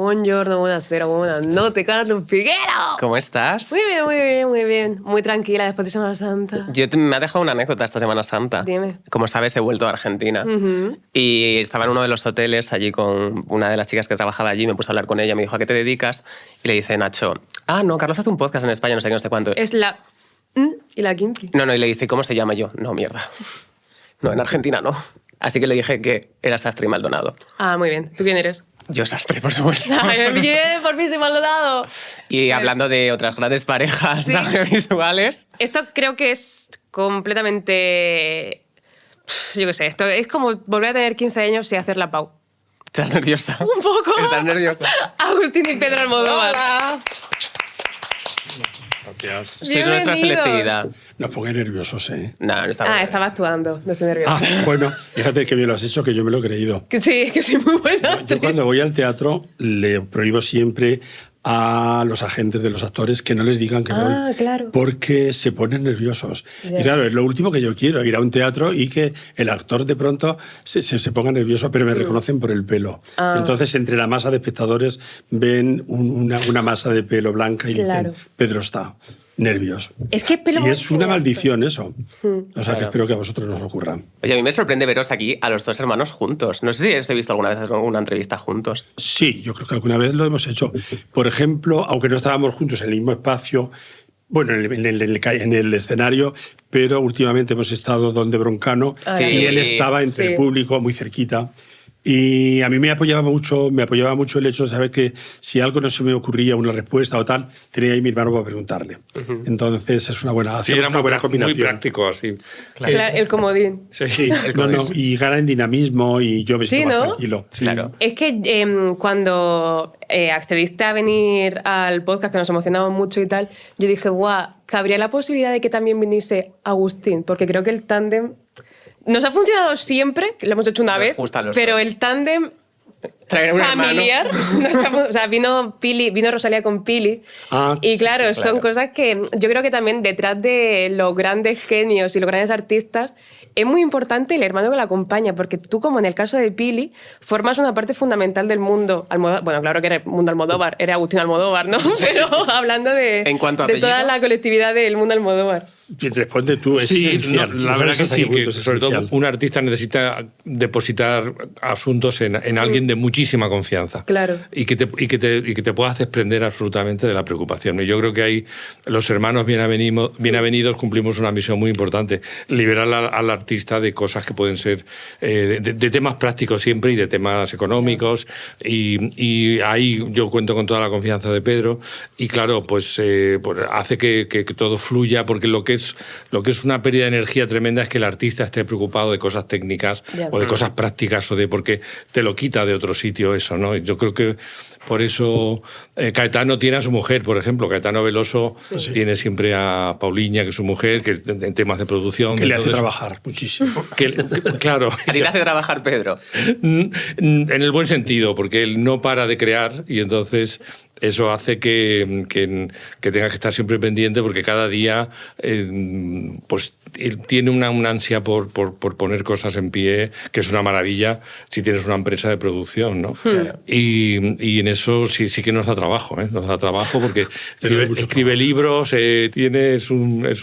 Buongiorno, buonasera, buenas noches, Carlos Figuero. ¿Cómo estás? Muy bien, muy bien, muy bien. Muy tranquila después de Semana Santa. Me ha dejado una anécdota esta Semana Santa. Dime. Como sabes, he vuelto a Argentina. Y estaba en uno de los hoteles allí con una de las chicas que trabajaba allí. Me puse a hablar con ella, me dijo, ¿a qué te dedicas? Y le dice Nacho, no, Carlos hace un podcast en España, no sé qué, no sé cuánto. Es la... y la Kimchi. No, y le dice, ¿cómo se llama? Y yo, no, mierda. No, en Argentina no. Así que le dije que era Sastre y Maldonado. Ah, muy bien. ¿Tú quién eres? Yo Sastre, por supuesto. Ay, bien, por fin soy Maldonado. Y hablando de otras grandes parejas audiovisuales. Esto creo que es completamente... Yo qué sé, esto es como volver a tener 15 años y hacer la Pau. ¿Estás nerviosa? Un poco. ¿Estás nerviosa? Agustín y Pedro Almodóvar. Hola. Gracias. Sois nuestra selectividad. Nos pone nerviosos, ¿eh? No estaba. Estaba actuando, no estoy nerviosa. Bueno, fíjate que bien lo has hecho, que yo me lo he creído. Que sí, que soy muy buena. Yo cuando voy al teatro le prohíbo siempre a los agentes de los actores que no les digan que voy, claro. porque se ponen nerviosos. Ya. Y claro, es lo último que yo quiero, ir a un teatro y que el actor de pronto se ponga nervioso, pero me reconocen por el pelo. Entonces, entre la masa de espectadores ven una masa de pelo blanca y Claro. dicen, Pedro está nervioso. Es que pelo Y es una blanco. maldición eso. O sea, Claro. que espero que a vosotros nos ocurra. Oye, a mí me sorprende veros aquí a los dos hermanos juntos. No sé si os he visto alguna vez en una entrevista juntos. Sí, yo creo que alguna vez lo hemos hecho. Por ejemplo, aunque no estábamos juntos en el mismo espacio, bueno, en el escenario, pero últimamente hemos estado donde Broncano Sí. y él estaba entre Sí. el público, muy cerquita. Y a mí me apoyaba mucho el hecho de saber que si algo no se me ocurría, una respuesta o tal, tenía ahí mi hermano para preguntarle. Entonces es una buena, Sí, hacemos era una buena muy combinación. práctico, así. Claro, el comodín. Sí, y gana en dinamismo y yo me Sí, siento más ¿no? tranquilo. Claro. Es que cuando accediste a venir al podcast, que nos emocionamos mucho y tal, yo dije, guau, cabría la posibilidad de que también viniese Agustín, porque creo que el tándem nos ha funcionado siempre, lo hemos hecho una Nos vez, gustan los pero dos. el tándem Traer un familiar, o sea, vino Rosalía con Pili, y Sí, claro, sí, son claro. cosas que yo creo que también detrás de los grandes genios y los grandes artistas es muy importante el hermano que la acompaña, porque tú, como en el caso de Pili, formas una parte fundamental del mundo Almodóvar. Bueno, claro que era el mundo Almodóvar, era Agustín Almodóvar, ¿no? Pero hablando de, En cuanto a de toda apellido. la colectividad del mundo Almodóvar. Responde tú, es Sí, esencial. la No verdad sabes que hasta sí, qué punto que es sobre todo esencial. un artista necesita depositar asuntos en alguien de muchísima confianza. Claro. Y que te puedas desprender absolutamente de la preocupación. Y yo creo que ahí los hermanos bienavenidos cumplimos una misión muy importante, liberar al artista de cosas que pueden ser de temas prácticos siempre y de temas económicos. Y ahí yo cuento con toda la confianza de Pedro y claro, pues hace que todo fluya, porque lo que es una pérdida de energía tremenda es que el artista esté preocupado de cosas técnicas Ya. o de cosas prácticas o de porque te lo quita de otro sitio eso, ¿no? Yo creo que por eso Caetano tiene a su mujer, por ejemplo. Caetano Veloso tiene siempre a Pauliña, que es su mujer, que en temas de producción. Que le hace entonces, trabajar muchísimo. claro. ¿A ti te hace trabajar Pedro? En el buen sentido, porque él no para de crear y entonces eso hace que tenga que estar siempre pendiente, porque cada día pues él tiene una ansia por poner cosas en pie, que es una maravilla si tienes una empresa de producción, ¿no? Claro. Y en eso sí que nos da trabajo, ¿eh? Nos da trabajo porque Pero hay mucho escribe trabajo. libros, es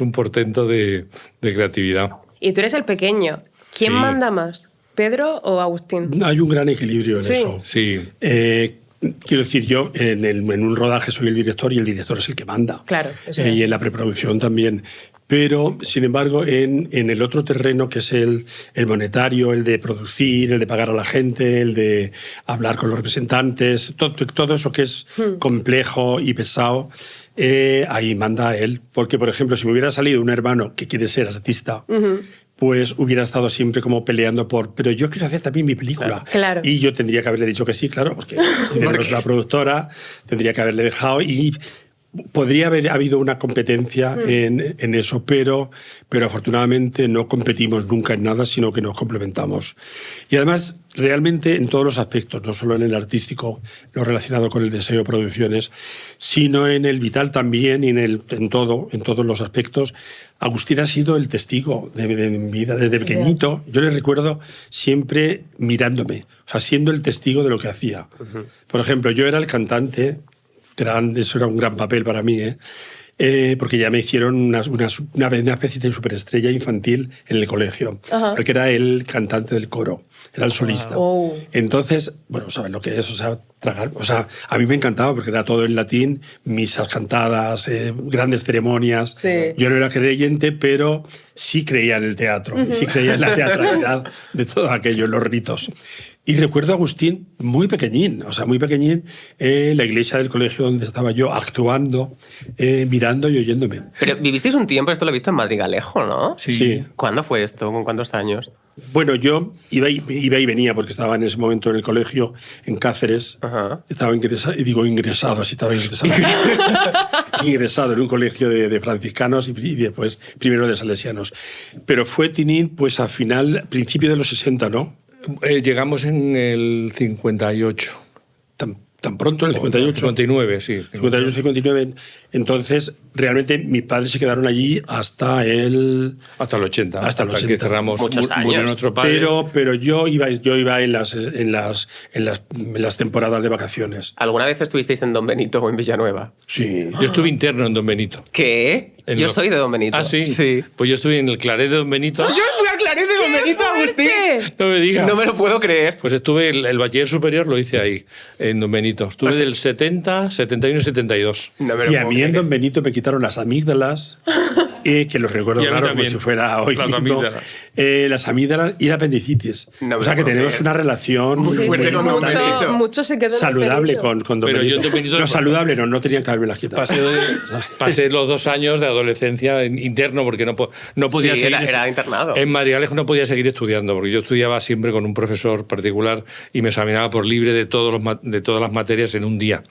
un portento de creatividad. Y tú eres el pequeño. ¿Quién Sí. manda más, Pedro o Agustín? Hay un gran equilibrio en Sí. eso. Sí. Quiero decir, yo en un rodaje soy el director y el director es el que manda. Claro, eso Y es. en la preproducción también. Pero, sin embargo, en el otro terreno, que es el monetario, el de producir, el de pagar a la gente, el de hablar con los representantes, todo eso que es complejo y pesado, ahí manda él. Porque, por ejemplo, si me hubiera salido un hermano que quiere ser artista, pues hubiera estado siempre como peleando pero yo quiero hacer también mi película. Claro. Y yo tendría que haberle dicho que sí, claro, porque si tenemos la productora, tendría que haberle dejado y Podría haber habido una competencia en eso, pero afortunadamente no competimos nunca en nada, sino que nos complementamos. Y además, realmente en todos los aspectos, no solo en el artístico, lo relacionado con el deseo de producciones, sino en el vital también y en todos los aspectos. Agustín ha sido el testigo de mi vida. Desde pequeñito, yo le recuerdo siempre mirándome, o sea, siendo el testigo de lo que hacía. Por ejemplo, yo era el cantante, eso era un gran papel para mí, porque ya me hicieron una especie de superestrella infantil en el colegio, porque era el cantante del coro, era el solista. Entonces, bueno, ¿sabes lo que es? O sea, a mí me encantaba porque era todo en latín, misas cantadas, grandes ceremonias. Sí. Yo no era creyente, pero sí creía en el teatro, sí creía en la teatralidad de todo aquello, en los ritos. Y recuerdo a Agustín muy pequeñín, en la iglesia del colegio donde estaba yo, actuando, mirando y oyéndome. Pero vivisteis un tiempo, esto lo he visto en Madrigalejo, ¿no? Sí. ¿Cuándo fue esto? ¿Con cuántos años? Bueno, yo iba y venía porque estaba en ese momento en el colegio, en Cáceres. Estaba ingresado en un colegio de franciscanos y después primero de salesianos. Pero fue Tinín pues a principio de los 60, ¿no? Llegamos en el 58. Tan pronto, en el 58. 59, sí. 58, 59. Entonces, realmente mis padres se quedaron allí hasta el 80. Hasta el 80. Que cerramos. Muchos años. Murió nuestro padre. Pero yo iba en las temporadas de vacaciones. ¿Alguna vez estuvisteis en Don Benito o en Villanueva? Sí. Yo estuve interno en Don Benito. ¿Qué? Yo soy de Don Benito. ¿Ah, sí? Sí. Pues yo estuve en el Claret de Don Benito. ¡Yo fui a Claret de Don Benito, Agustín! No me digas. No me lo puedo creer. Pues estuve, el bachiller superior lo hice ahí, en Don Benito. Estuve del 70, 71 y 72. No me lo Y a puedo mí en creer. Don Benito me quitaron las amígdalas, que los recuerdo Y a mí claro como también. si fuera hoy Las mismo. amígdalas. Las amígdalas y la apendicitis. No me O sea lo que puedo tenemos creer. una relación Muy Sí, fuerte sí, con Don mucho, Benito. mucho se quedó en el saludable Benito. con Don Pero yo Benito. en Don Benito No, saludable no tenían que haberme las quitado. Pasé los 2 años de adolescencia interno porque no podía Sí, seguir. era internado. En Madrigalejo no podía seguir estudiando porque yo estudiaba siempre con un profesor particular y me examinaba por libre de todas las materias en un día.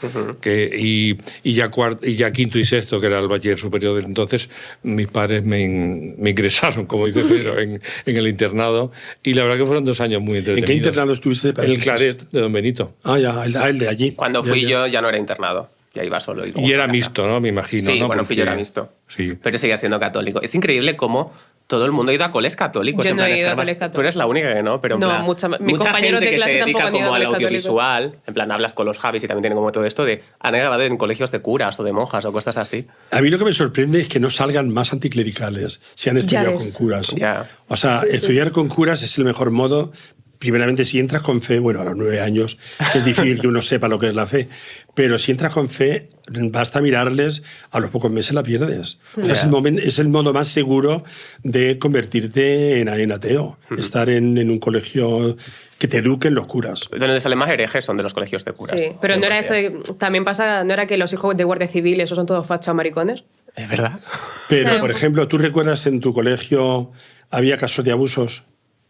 Y ya quinto y sexto, que era el bachiller superior del entonces, mis padres me ingresaron, como dice Pedro, en el internado. Y la verdad que fueron 2 años muy ¿En entretenidos. qué internado estuviste? En el Claret de Don Benito. Ah, ya, el de allí. Cuando Ya, fui ya. yo ya no era internado. Ya iba solo. luego Y era a casa. mixto, ¿no? Me imagino. Sí, ¿no? bueno, fui yo Porque- era mixto. Sí. Pero seguía siendo católico. Es increíble cómo todo el mundo ha ido a coles católicos. Yo en no he plan, ido a Escarba. coles católicos. Tú eres la única que no, pero en No, plan, mis compañeros gente de que clase se tampoco dedica han ido a como al coles católicos. audiovisual, en plan hablas con los Javis y también tienen como todo esto de han acabado en colegios de curas o de monjas o cosas así. A mí lo que me sorprende es que no salgan más anticlericales si han estudiado ves. con curas. Ya. O sea, estudiar con curas es el mejor modo. Primeramente, si entras con fe, bueno, a los 9 años es difícil que uno sepa lo que es la fe, pero si entras con fe, basta mirarles, a los pocos meses la pierdes. O sea, es el modo más seguro de convertirte en ateo, estar en un colegio que te eduquen los curas. Donde salen más herejes son de los colegios de curas. Sí, pero no era 100%. esto también pasa, no era que los hijos de guardia civil, esos son todos fachas o maricones. ¿Es verdad? Pero, O sea, por ejemplo, ¿tú recuerdas en tu colegio había casos de abusos?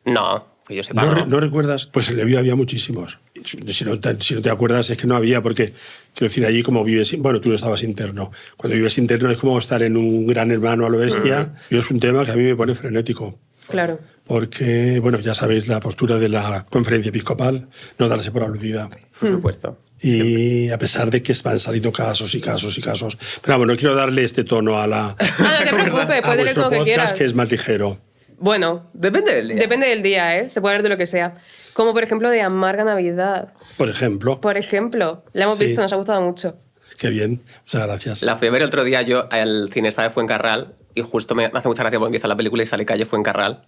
No, que yo sepa. ¿No recuerdas? Pues en Levío había muchísimos. Si no te acuerdas es que no había, porque quiero decir, allí como vives, bueno, tú no estabas interno. Cuando vives interno es como estar en un gran hermano a lo bestia. Y es un tema que a mí me pone frenético. Claro. Porque, bueno, ya sabéis la postura de la conferencia episcopal, no darse por aludida. Por supuesto. Y a pesar de que van saliendo casos y casos y casos. Pero vamos, no quiero darle este tono a la Ah, no te preocupes, a puedes leer vuestro todo lo que podcast, quieras. que es más ligero. Bueno, Depende del día. depende del día, ¿eh? Se puede ver de lo que sea. Como por ejemplo de Amarga Navidad. Por ejemplo, Por ejemplo, la hemos Sí. visto, nos ha gustado mucho. qué bien, muchas gracias. La fui a ver el otro día yo al Cinesta de Fuencarral y justo me hace mucha gracia porque empieza la película y sale Calle Fuencarral.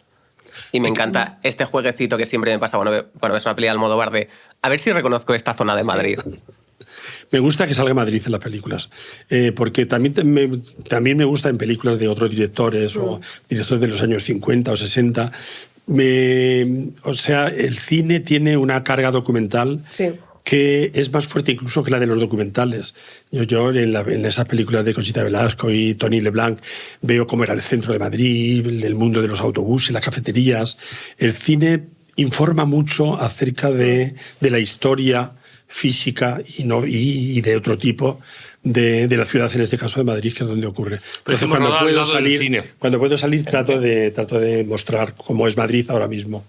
Y me encanta este jueguecito que siempre me pasa cuando ves una peli de Almodóvar de a ver si reconozco esta zona de Madrid. Me gusta que salga Madrid en las películas, porque también me gusta en películas de otros directores o directores de los años 50 o 60. O sea, el cine tiene una carga documental Sí. que es más fuerte incluso que la de los documentales. Yo en esas películas de Conchita Velasco y Tony Leblanc veo cómo era el centro de Madrid, el mundo de los autobuses, las cafeterías. El cine informa mucho acerca de la historia física y de otro tipo de la ciudad, en este caso de Madrid, que es donde ocurre. Pero Entonces, cuando puedo salir trato de mostrar cómo es Madrid ahora mismo.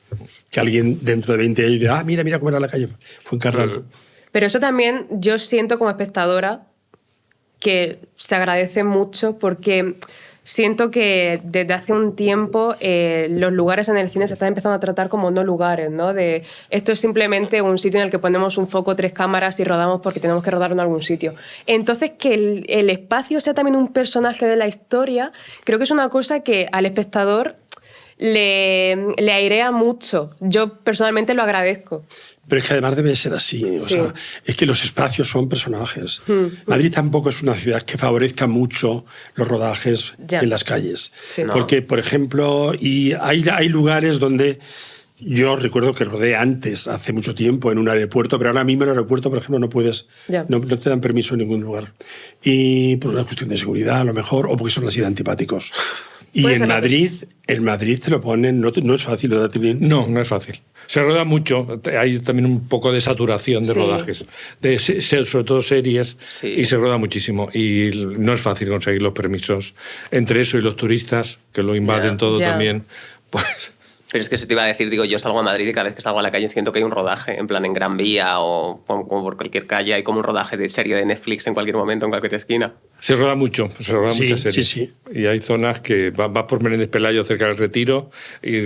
Que alguien dentro de 20 años dirá, mira cómo era la calle Fuencarral. Pero eso también yo siento como espectadora que se agradece mucho porque siento que desde hace un tiempo los lugares en el cine se están empezando a tratar como no lugares, ¿no? De esto es simplemente un sitio en el que ponemos un foco, 3 cámaras y rodamos porque tenemos que rodar en algún sitio. Entonces, que el espacio sea también un personaje de la historia, creo que es una cosa que al espectador le airea mucho. Yo personalmente lo agradezco. Pero es que además debe ser así. O sea, es que los espacios son personajes. Madrid tampoco es una ciudad que favorezca mucho los rodajes en las calles. Sí. Porque, por ejemplo, hay lugares donde yo recuerdo que rodé antes, hace mucho tiempo, en un aeropuerto, pero ahora mismo en el aeropuerto, por ejemplo, no puedes, no te dan permiso en ningún lugar. Y por una cuestión de seguridad, a lo mejor, o porque son así de antipáticos. Y en Madrid te lo ponen, no es fácil, ¿verdad, Tilín? No es fácil. Se rueda mucho, hay también un poco de saturación de rodajes, sobre todo series, y se rueda muchísimo. Y no es fácil conseguir los permisos. Entre eso y los turistas, que lo invaden todo también, pues... Pero es que eso te iba a decir, digo, yo salgo a Madrid y cada vez que salgo a la calle siento que hay un rodaje, en plan en Gran Vía o como por cualquier calle, hay como un rodaje de serie de Netflix en cualquier momento, en cualquier esquina. Se rueda mucho, muchas series. Sí. Y hay zonas que vas por Menéndez Pelayo cerca del Retiro y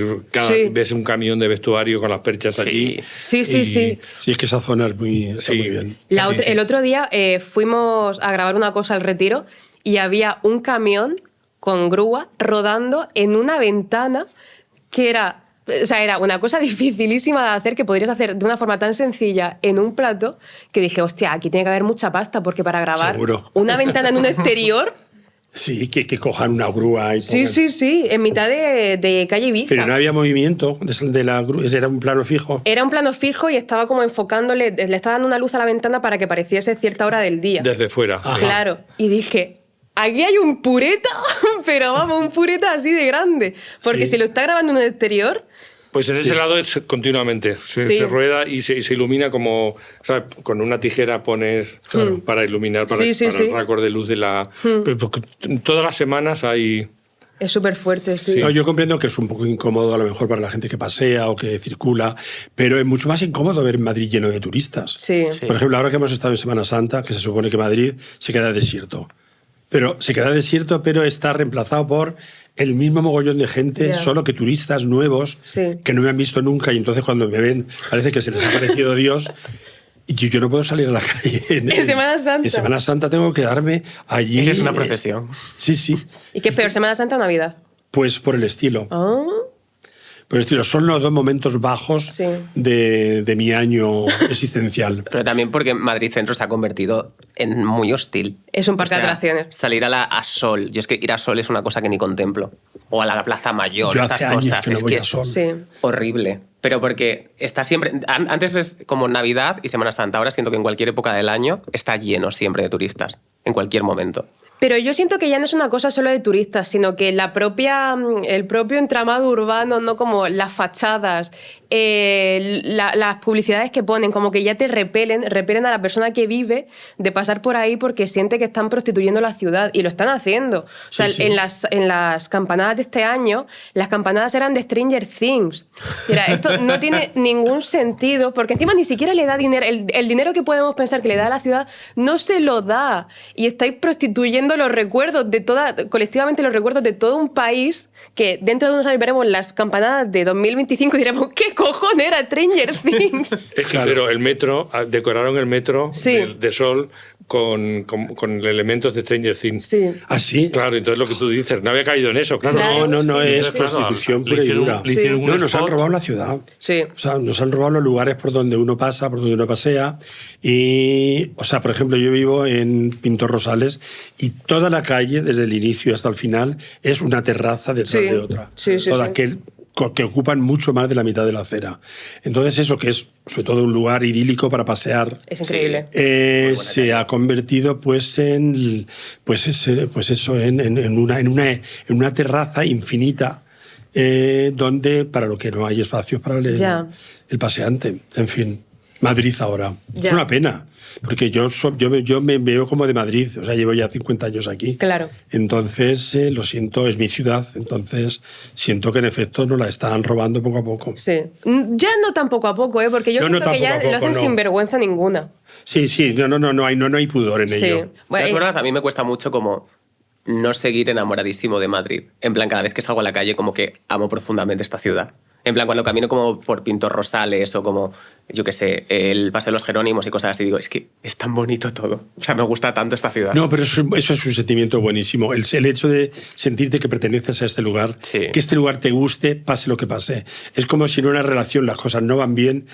ves un camión de vestuario con las perchas allí. Sí. Sí, es que esa zona está muy bien. El otro día fuimos a grabar una cosa al Retiro y había un camión con grúa rodando en una ventana que era una cosa dificilísima de hacer, que podrías hacer de una forma tan sencilla en un plato, que dije, hostia, aquí tiene que haber mucha pasta, porque para grabar una ventana en un exterior... Sí, que cojan una grúa y Sí, en mitad de calle Ibiza. Pero no había movimiento de la grúa, era un plano fijo. Era un plano fijo y estaba como enfocándole, le estaba dando una luz a la ventana para que pareciese cierta hora del día. Desde fuera. Ajá. Claro, y dije... Aquí hay un pureta, pero vamos, un pureta así de grande. Porque si lo está grabando en un exterior... Pues en ese lado es continuamente. Se rueda y se ilumina como... ¿sabes? Con una tijera pones para iluminar, para el récord de luz de la... Pero todas las semanas hay... Es súper fuerte, sí. No, yo comprendo que es un poco incómodo a lo mejor para la gente que pasea o que circula, pero es mucho más incómodo ver Madrid lleno de turistas. Sí. Por ejemplo, ahora que hemos estado en Semana Santa, que se supone que Madrid se queda desierto. Pero se queda desierto, pero está reemplazado por el mismo mogollón de gente, solo que turistas nuevos que no me han visto nunca, y entonces cuando me ven parece que se les ha parecido Dios. Y yo no puedo salir a la calle. En Semana Santa. En Semana Santa tengo que quedarme allí. Es una profesión. Sí. ¿Y qué es peor, Semana Santa o Navidad? Pues por el estilo. Por el estilo. Son los 2 momentos bajos de mi año existencial. Pero también porque Madrid Centro se ha convertido en muy hostil. Es un parque de atracciones. Salir a Sol. Yo es que ir a Sol es una cosa que ni contemplo. O a la Plaza Mayor, yo estas hace años cosas. que no es voy que a Sol. es horrible. Pero porque está siempre... Antes es como Navidad y Semana Santa. Ahora siento que en cualquier época del año está lleno siempre de turistas. En cualquier momento. Pero yo siento que ya no es una cosa solo de turistas, sino que el propio entramado urbano, no como las fachadas, las publicidades que ponen, como que ya te repelen a la persona que vive de pasar por ahí porque siente que están prostituyendo la ciudad, y lo están haciendo. O sea, en las campanadas de este año, las campanadas eran de Stranger Things. Mira, esto no tiene ningún sentido, porque encima ni siquiera le da dinero. El dinero que podemos pensar que le da a la ciudad no se lo da, y estáis prostituyendo los recuerdos colectivamente los recuerdos de todo un país, que dentro de unos años veremos las campanadas de 2025 y diremos, ¿qué cojones era Stranger Things? Es que, pero el metro, decoraron el metro de Sol con elementos de Stranger Things. Sí. ¿Ah, sí? Claro, entonces lo que tú dices, no había caído en eso, claro. No, es prostitución pura y dura. No, nos han robado la ciudad. Sí. O sea, nos han robado los lugares por donde uno pasa, por donde uno pasea. Y, o sea, por ejemplo, yo vivo en Pintor Rosales y toda la calle, desde el inicio hasta el final, es una terraza detrás de otra. Todas que ocupan mucho más de la mitad de la acera. Entonces eso, que es sobre todo un lugar idílico para pasear, es increíble. Se ha convertido en una terraza infinita, donde para lo que no hay espacios para el paseante. En fin. Madrid ahora. Ya. Es una pena, porque yo me veo como de Madrid, o sea, llevo ya 50 años aquí. Claro. Entonces, lo siento, es mi ciudad, entonces siento que en efecto nos la están robando poco a poco. Sí. Ya no tan poco a poco, ¿eh? Porque yo No, no siento que tan ya poco a lo poco, hacen no. sin vergüenza ninguna. Sí, no hay pudor en Sí. ello. De todas formas, a mí me cuesta mucho como no seguir enamoradísimo de Madrid. En plan, cada vez que salgo a la calle como que amo profundamente esta ciudad. En plan, cuando camino como por Pintor Rosales o como, yo qué sé, el Paseo de los Jerónimos y cosas así, digo, es que es tan bonito todo. O sea, me gusta tanto esta ciudad. No, pero eso es un sentimiento buenísimo. El hecho de sentirte que perteneces a este lugar, Sí. que este lugar te guste, pase lo que pase. Es como si en una relación las cosas no van bien,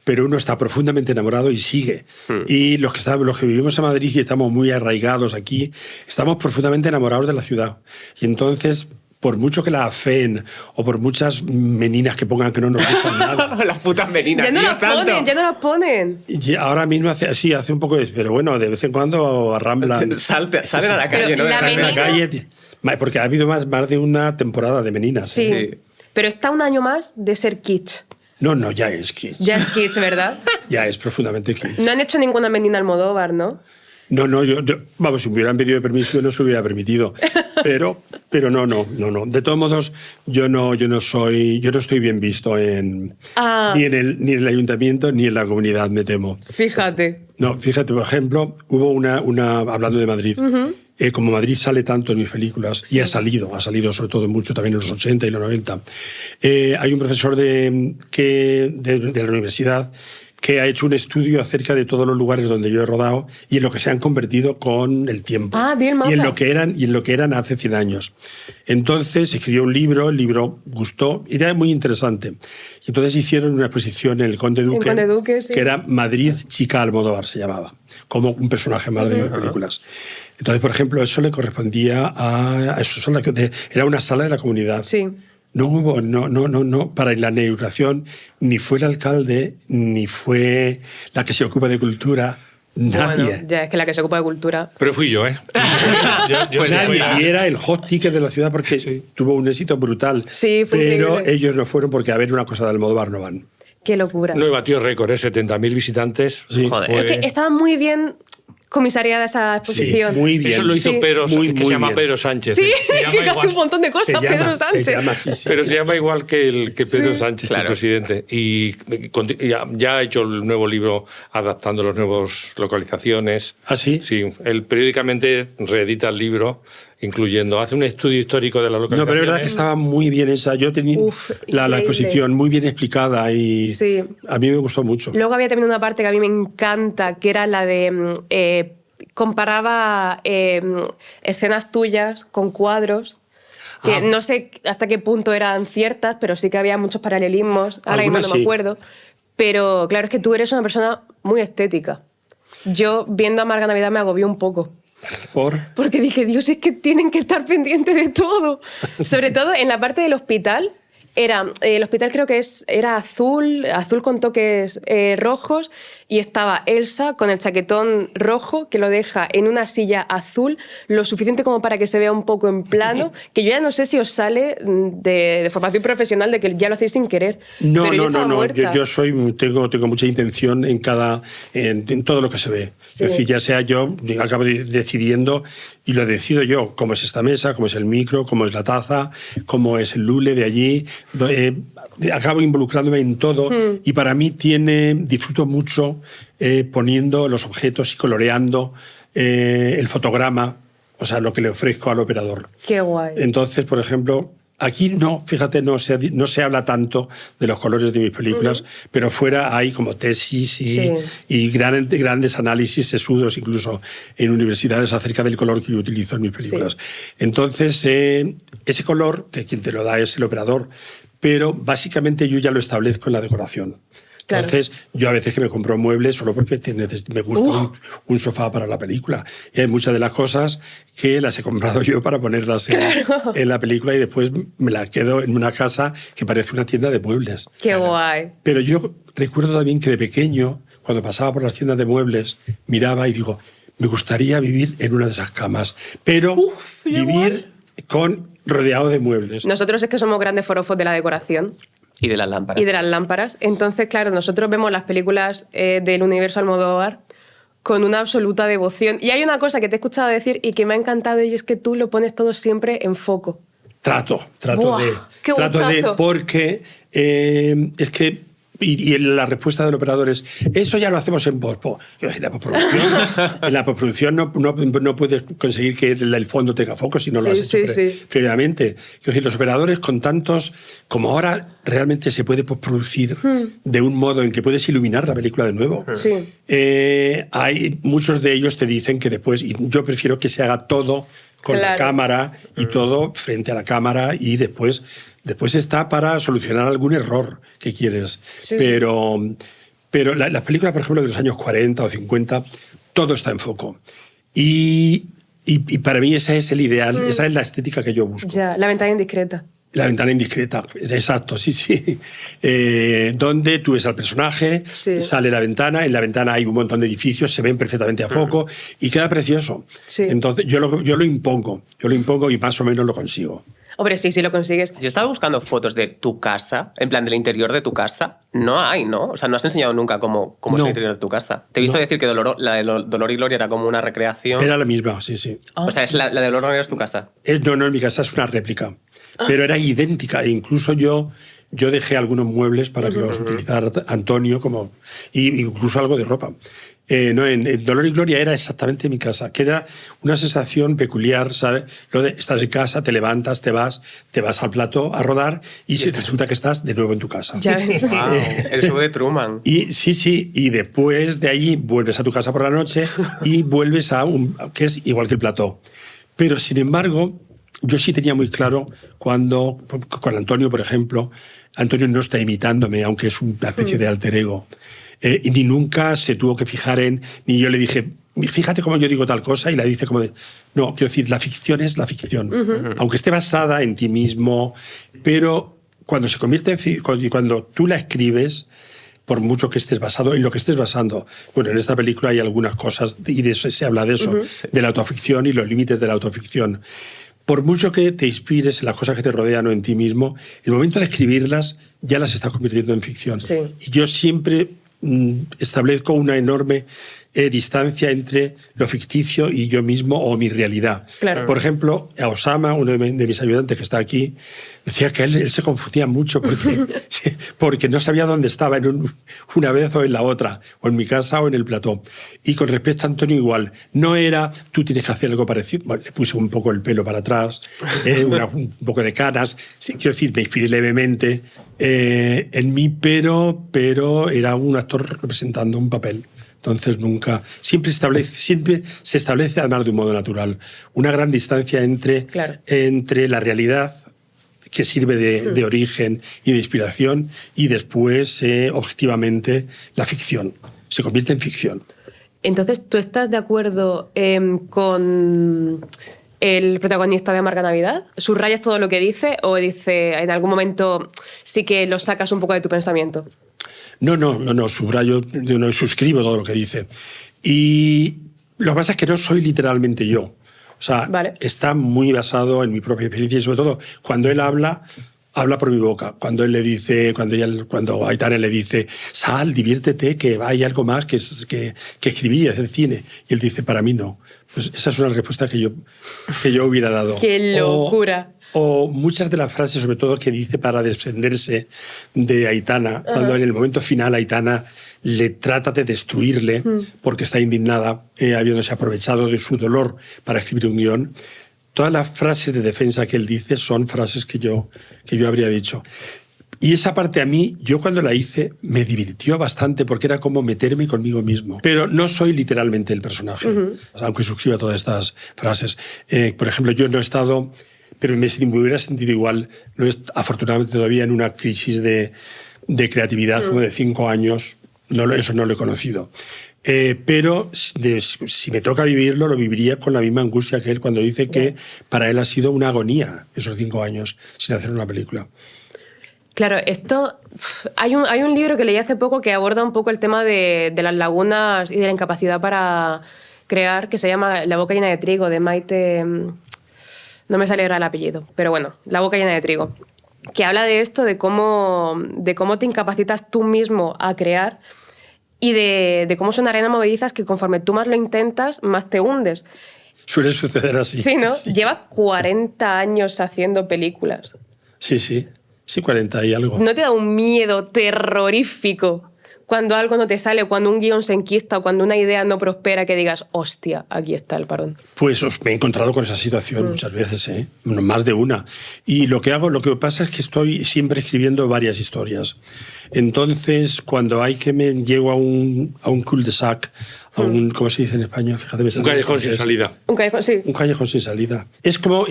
pero uno está profundamente enamorado y sigue. Y los que vivimos en Madrid y estamos muy arraigados aquí, estamos profundamente enamorados de la ciudad. Y entonces, por mucho que la afeen o por muchas meninas que pongan que no nos gustan nada, Las putas meninas, Ya no Dios las santo. ponen, ya no las ponen. y ahora mismo hace un poco de... Pero bueno, de vez en cuando arramblan. Salen a la Pero calle, ¿no? la Salen a la menina- calle, porque ha habido más de una temporada de meninas. Sí. ¿eh? Sí. Pero está un año más de ser kitsch. No, ya es kitsch. Ya es kitsch, ¿verdad? Ya es profundamente kitsch. No han hecho ninguna menina Almodóvar, ¿no? No, vamos, si me hubieran pedido permiso, yo no se hubiera permitido. Pero no. De todos modos, yo no estoy bien visto ni en el ayuntamiento ni en la comunidad, me temo. Fíjate. No, fíjate, por ejemplo, hubo hablando de Madrid, como Madrid sale tanto en mis películas, y ha salido sobre todo mucho también en los 80 y los 90, hay un profesor de la universidad que ha hecho un estudio acerca de todos los lugares donde yo he rodado y en lo que se han convertido con el tiempo. Ah, vi el mapa. Y en lo que eran hace 100 años. Entonces escribió un libro, el libro gustó y era muy interesante. Y entonces hicieron una exposición en el Conde Duque, Conde Duque, sí. que era Madrid Chica Almodóvar, se llamaba, como un personaje más de mis películas. Entonces, por ejemplo, eso le correspondía a eso, era una sala de la comunidad. Sí. No hubo, para la inauguración, ni fue el alcalde, ni fue la que se ocupa de cultura, nadie. Bueno, ya es que la que se ocupa de cultura. Pero fui yo, ¿eh? Yo Pues sí nadie, fui. y era el hot ticket de la ciudad porque tuvo un éxito brutal. Sí, fue pero increíble. ellos no fueron porque a ver una cosa de Almodóvar no van. Qué locura. No, y batió récord, 70.000 visitantes. Sí. Joder. Fue- Es que estaba muy bien comisariada esa exposición. Sí, muy bien. Eso lo hizo Sí. Pedro, Muy, que muy se llama bien. Pedro Sánchez. Sí, Se llama que hace igual. un montón de cosas, Pedro Sánchez. Se llama, sí. Pero se llama igual que Pedro Sí. Sánchez, Claro. el presidente. Y ya ha hecho el nuevo libro adaptando las nuevas localizaciones. ¿Ah, sí? Sí, él periódicamente reedita el libro, hace un estudio histórico de la No, localización. pero es verdad que estaba muy bien esa. Yo tenía Uf, la increíble. exposición muy bien explicada y Sí. a mí me gustó mucho. Luego había también una parte que a mí me encanta, que era la de comparaba escenas tuyas con cuadros, que no sé hasta qué punto eran ciertas, pero sí que había muchos paralelismos, ahora mismo Algunas no me sí. acuerdo. Pero claro, es que tú eres una persona muy estética. Yo, viendo Amarga Navidad, me agobió un poco. Porque dije, Dios, es que tienen que estar pendientes de todo. Sobre todo en la parte del hospital. El hospital creo que era azul con toques rojos, y estaba Elsa con el chaquetón rojo que lo deja en una silla azul, lo suficiente como para que se vea un poco en plano, que yo ya no sé si os sale de formación profesional, de que ya lo hacéis sin querer. No, pero yo estaba no. muerta. Tengo mucha intención en todo lo que se ve. Sí. Es decir, ya sea yo, acabo decidiendo, y lo decido yo, cómo es esta mesa, cómo es el micro, cómo es la taza, cómo es el lule de allí. Acabo involucrándome en todo y para mí disfruto mucho poniendo los objetos y coloreando el fotograma, o sea, lo que le ofrezco al operador. Qué guay. Entonces, por ejemplo, aquí fíjate, no se habla tanto de los colores de mis películas, pero fuera hay como tesis y grandes análisis sesudos, incluso en universidades, acerca del color que yo utilizo en mis películas. Sí. Entonces, ese color, que quien te lo da es el operador, pero básicamente yo ya lo establezco en la decoración. Claro. Entonces, yo a veces que me compro muebles solo porque me gusta un sofá para la película. Y hay muchas de las cosas que las he comprado yo para ponerlas en la película y después me las quedo en una casa que parece una tienda de muebles. Qué guay. Pero yo recuerdo también que de pequeño, cuando pasaba por las tiendas de muebles, miraba y digo, me gustaría vivir en una de esas camas, pero vivir rodeado de muebles. Nosotros es que somos grandes forofos de la decoración. Y de las lámparas. y de las lámparas. Entonces, claro, nosotros vemos las películas del universo Almodóvar con una absoluta devoción. Y hay una cosa que te he escuchado decir y que me ha encantado y es que tú lo pones todo siempre en foco. Trato Buah, qué de, gustazo. porque es que, y la respuesta del operador es, eso ya lo hacemos en en la postproducción no puedes conseguir que el fondo tenga foco si no lo Sí, has hecho sí. previamente. Quiero decir, los operadores con tantos, como ahora realmente se puede postproducir de un modo en que puedes iluminar la película de nuevo. Sí. Hay muchos de ellos te dicen que después, y yo prefiero que se haga todo con la Claro. cámara y todo frente a la cámara y después está para solucionar algún error que quieres. Sí. Pero las películas, por ejemplo, de los años 40 o 50, todo está en foco. Y para mí ese es el ideal, esa es la estética que yo busco. Ya, la ventana indiscreta. La ventana indiscreta, exacto, sí. Donde tú ves al personaje, Sí. sale la ventana, en la ventana hay un montón de edificios, se ven perfectamente a foco y queda precioso. Sí. Entonces yo lo impongo y más o menos lo consigo. Hombre, sí, lo consigues. Yo estaba buscando fotos de tu casa, en plan del interior de tu casa. No hay, ¿no? O sea, no has enseñado nunca cómo es No. el interior de tu casa. Te he visto No. decir que la de Dolor y Gloria era como una recreación. Era la misma, sí. O sea, la de Dolor y Gloria es tu casa. No, en mi casa es una réplica, pero era idéntica e incluso yo dejé algunos muebles para que los utilizara Antonio y incluso algo de ropa. No, en Dolor y Gloria era exactamente mi casa, que era una sensación peculiar, ¿sabes? Lo de estás en casa, te levantas, te vas al plató a rodar y resulta que estás de nuevo en tu casa. Ya ves. Wow, el show de Truman. Y sí, y después de allí vuelves a tu casa por la noche y vuelves que es igual que el plató. Pero sin embargo, yo sí tenía muy claro cuando, con Antonio, por ejemplo, Antonio no está imitándome, aunque es una especie de alter ego. Y ni nunca se tuvo que fijar ni yo le dije, fíjate cómo yo digo tal cosa, y la dice como no, quiero decir, la ficción es la ficción. Aunque esté basada en ti mismo, pero cuando se convierte cuando tú la escribes, por mucho que estés basado en lo que estés basando. Bueno, en esta película hay algunas cosas, y de eso se habla de eso, de la autoficción y los límites de la autoficción. Por mucho que te inspires en las cosas que te rodean o en ti mismo, el momento de escribirlas ya las estás convirtiendo en ficción. Sí. Y yo siempre establezco una enorme distancia entre lo ficticio y yo mismo o mi realidad. Claro. Por ejemplo, a Osama, uno de mis ayudantes que está aquí, decía que él se confundía mucho porque no sabía dónde estaba una vez o en la otra, o en mi casa o en el plató. Y con respecto a Antonio igual, no era tú tienes que hacer algo parecido. Bueno, le puse un poco el pelo para atrás, un poco de canas. Sí, quiero decir, me inspiré levemente en mí, pero era un actor representando un papel. Entonces siempre se establece, además de un modo natural, una gran distancia entre la realidad que sirve de origen y de inspiración y después, objetivamente, la ficción. Se convierte en ficción. Entonces, ¿tú estás de acuerdo con el protagonista de Amarga Navidad? ¿Subrayas todo lo que dice o dice en algún momento sí que lo sacas un poco de tu pensamiento? No, subrayo, no suscribo todo lo que dice. Y lo que pasa es que no soy literalmente yo. O sea, está muy basado en mi propia experiencia y sobre todo cuando él habla por mi boca. Cuando él le dice, cuando Aitana le dice, sal, diviértete, que hay algo más que escribir y hacer cine. Y él dice, para mí no. Pues esa es una respuesta que yo hubiera dado. ¡Qué locura! O muchas de las frases, sobre todo, que dice para defenderse de Aitana, cuando en el momento final Aitana le trata de destruirle porque está indignada, habiéndose aprovechado de su dolor para escribir un guión. Todas las frases de defensa que él dice son frases que yo habría dicho. Y esa parte a mí, yo cuando la hice, me divirtió bastante porque era como meterme conmigo mismo. Pero no soy literalmente el personaje, aunque suscriba todas estas frases. Por ejemplo, yo no he estado... pero me hubiera sentido igual, afortunadamente todavía en una crisis de creatividad como de 5 años, eso no lo he conocido. Pero si me toca vivirlo, lo viviría con la misma angustia que él cuando dice que para él ha sido una agonía esos 5 años sin hacer una película. Claro, hay un libro que leí hace poco que aborda un poco el tema de las lagunas y de la incapacidad para crear, que se llama La boca llena de trigo, de Maite... No me sale ahora el apellido, pero bueno, La boca llena de trigo. que habla de esto, de cómo te incapacitas tú mismo a crear y de cómo son arenas movedizas que conforme tú más lo intentas, más te hundes. Suele suceder así. Sí, ¿no? Sí. Lleva 40 años haciendo películas. Sí, sí. Sí, 40 y algo. ¿No te da un miedo terrorífico cuando algo no te sale, o cuando un guión se enquista, o cuando una idea no prospera, que digas, hostia, aquí está el parón? Pues me he encontrado con esa situación muchas veces, ¿eh? Más de una. Y lo que pasa es que estoy siempre escribiendo varias historias. Entonces, cuando llego a un cul-de-sac, ¿cómo se dice en español? Fíjate, Un callejón sin salida. Un callejón, sí. Un callejón sin salida. Es como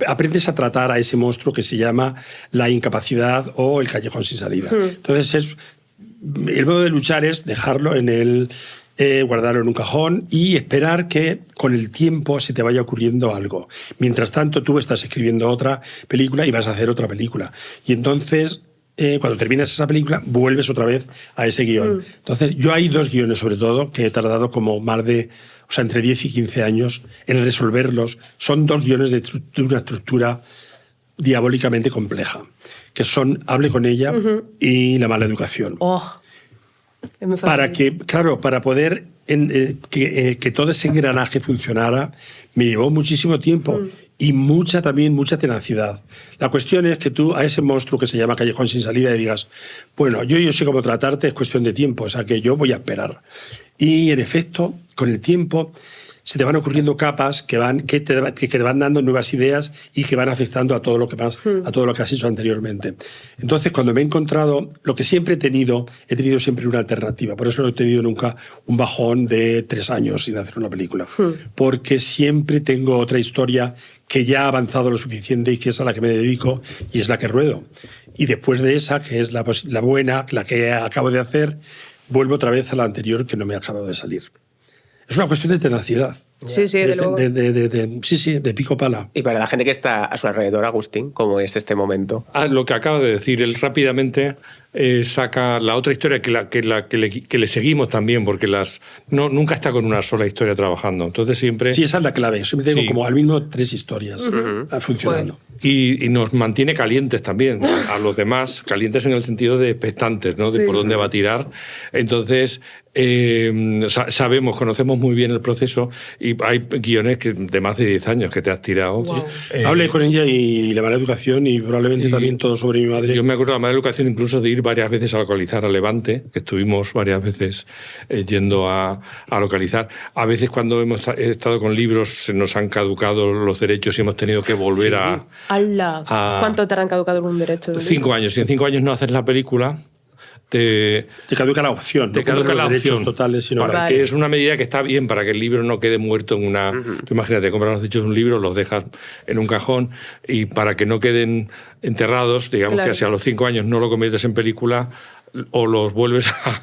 aprendes a tratar a ese monstruo que se llama la incapacidad o el callejón sin salida. Entonces, el modo de luchar es dejarlo guardarlo en un cajón y esperar que con el tiempo se te vaya ocurriendo algo. Mientras tanto, tú estás escribiendo otra película y vas a hacer otra película. Y entonces, cuando terminas esa película, vuelves otra vez a ese guión. Entonces, yo hay 2 guiones, sobre todo, que he tardado como entre 10 y 15 años en resolverlos. Son 2 guiones de una estructura diabólicamente compleja, que son Hable con ella y La mala educación. Oh, es muy fácil. Para poder que todo ese engranaje funcionara, me llevó muchísimo tiempo y mucha tenacidad. La cuestión es que tú a ese monstruo que se llama Callejón sin salida le digas, bueno, yo sé cómo tratarte, es cuestión de tiempo, o sea que yo voy a esperar. Y en efecto, con el tiempo se te van ocurriendo capas que te van dando nuevas ideas y que van afectando a todo lo que has hecho anteriormente. Entonces, cuando me he encontrado, lo que siempre he tenido siempre una alternativa. Por eso no he tenido nunca un bajón de 3 años sin hacer una película. Porque siempre tengo otra historia que ya ha avanzado lo suficiente y que es a la que me dedico y es la que ruedo. Y después de esa, que es la buena, la que acabo de hacer, vuelvo otra vez a la anterior que no me ha acabado de salir. Es una cuestión de tenacidad. Sí, sí, de luego. De pico pala. Y para la gente que está a su alrededor, Agustín, ¿cómo es este momento? Lo que acaba de decir, él rápidamente saca la otra historia que le seguimos también, porque nunca está con una sola historia trabajando. Entonces siempre... Sí, esa es la clave. Siempre tengo como al mismo 3 historias funcionando. Y nos mantiene calientes también, a los demás, calientes en el sentido de expectantes, ¿no? De por dónde va a tirar. Entonces, conocemos muy bien el proceso y hay guiones de más de 10 años que te has tirado. Wow. Hablé con ella y La mala educación y probablemente también todo sobre mi madre. Yo me acuerdo de La mala educación incluso de ir varias veces a localizar a Levante, que estuvimos varias veces yendo a localizar. A veces cuando hemos estado con libros se nos han caducado los derechos y hemos tenido que volver a... ¡Hala! ¿Cuánto te han caducado algún derecho? De 5 años. Si en 5 años no haces la película... Te caduca la opción. Te caduca la opción totales, sino que es una medida que está bien para que el libro no quede muerto en una... Tú imagínate, compras los derechos de un libro, los dejas en un cajón y para que no queden enterrados, digamos que si a los 5 años no lo conviertes en película o los vuelves a...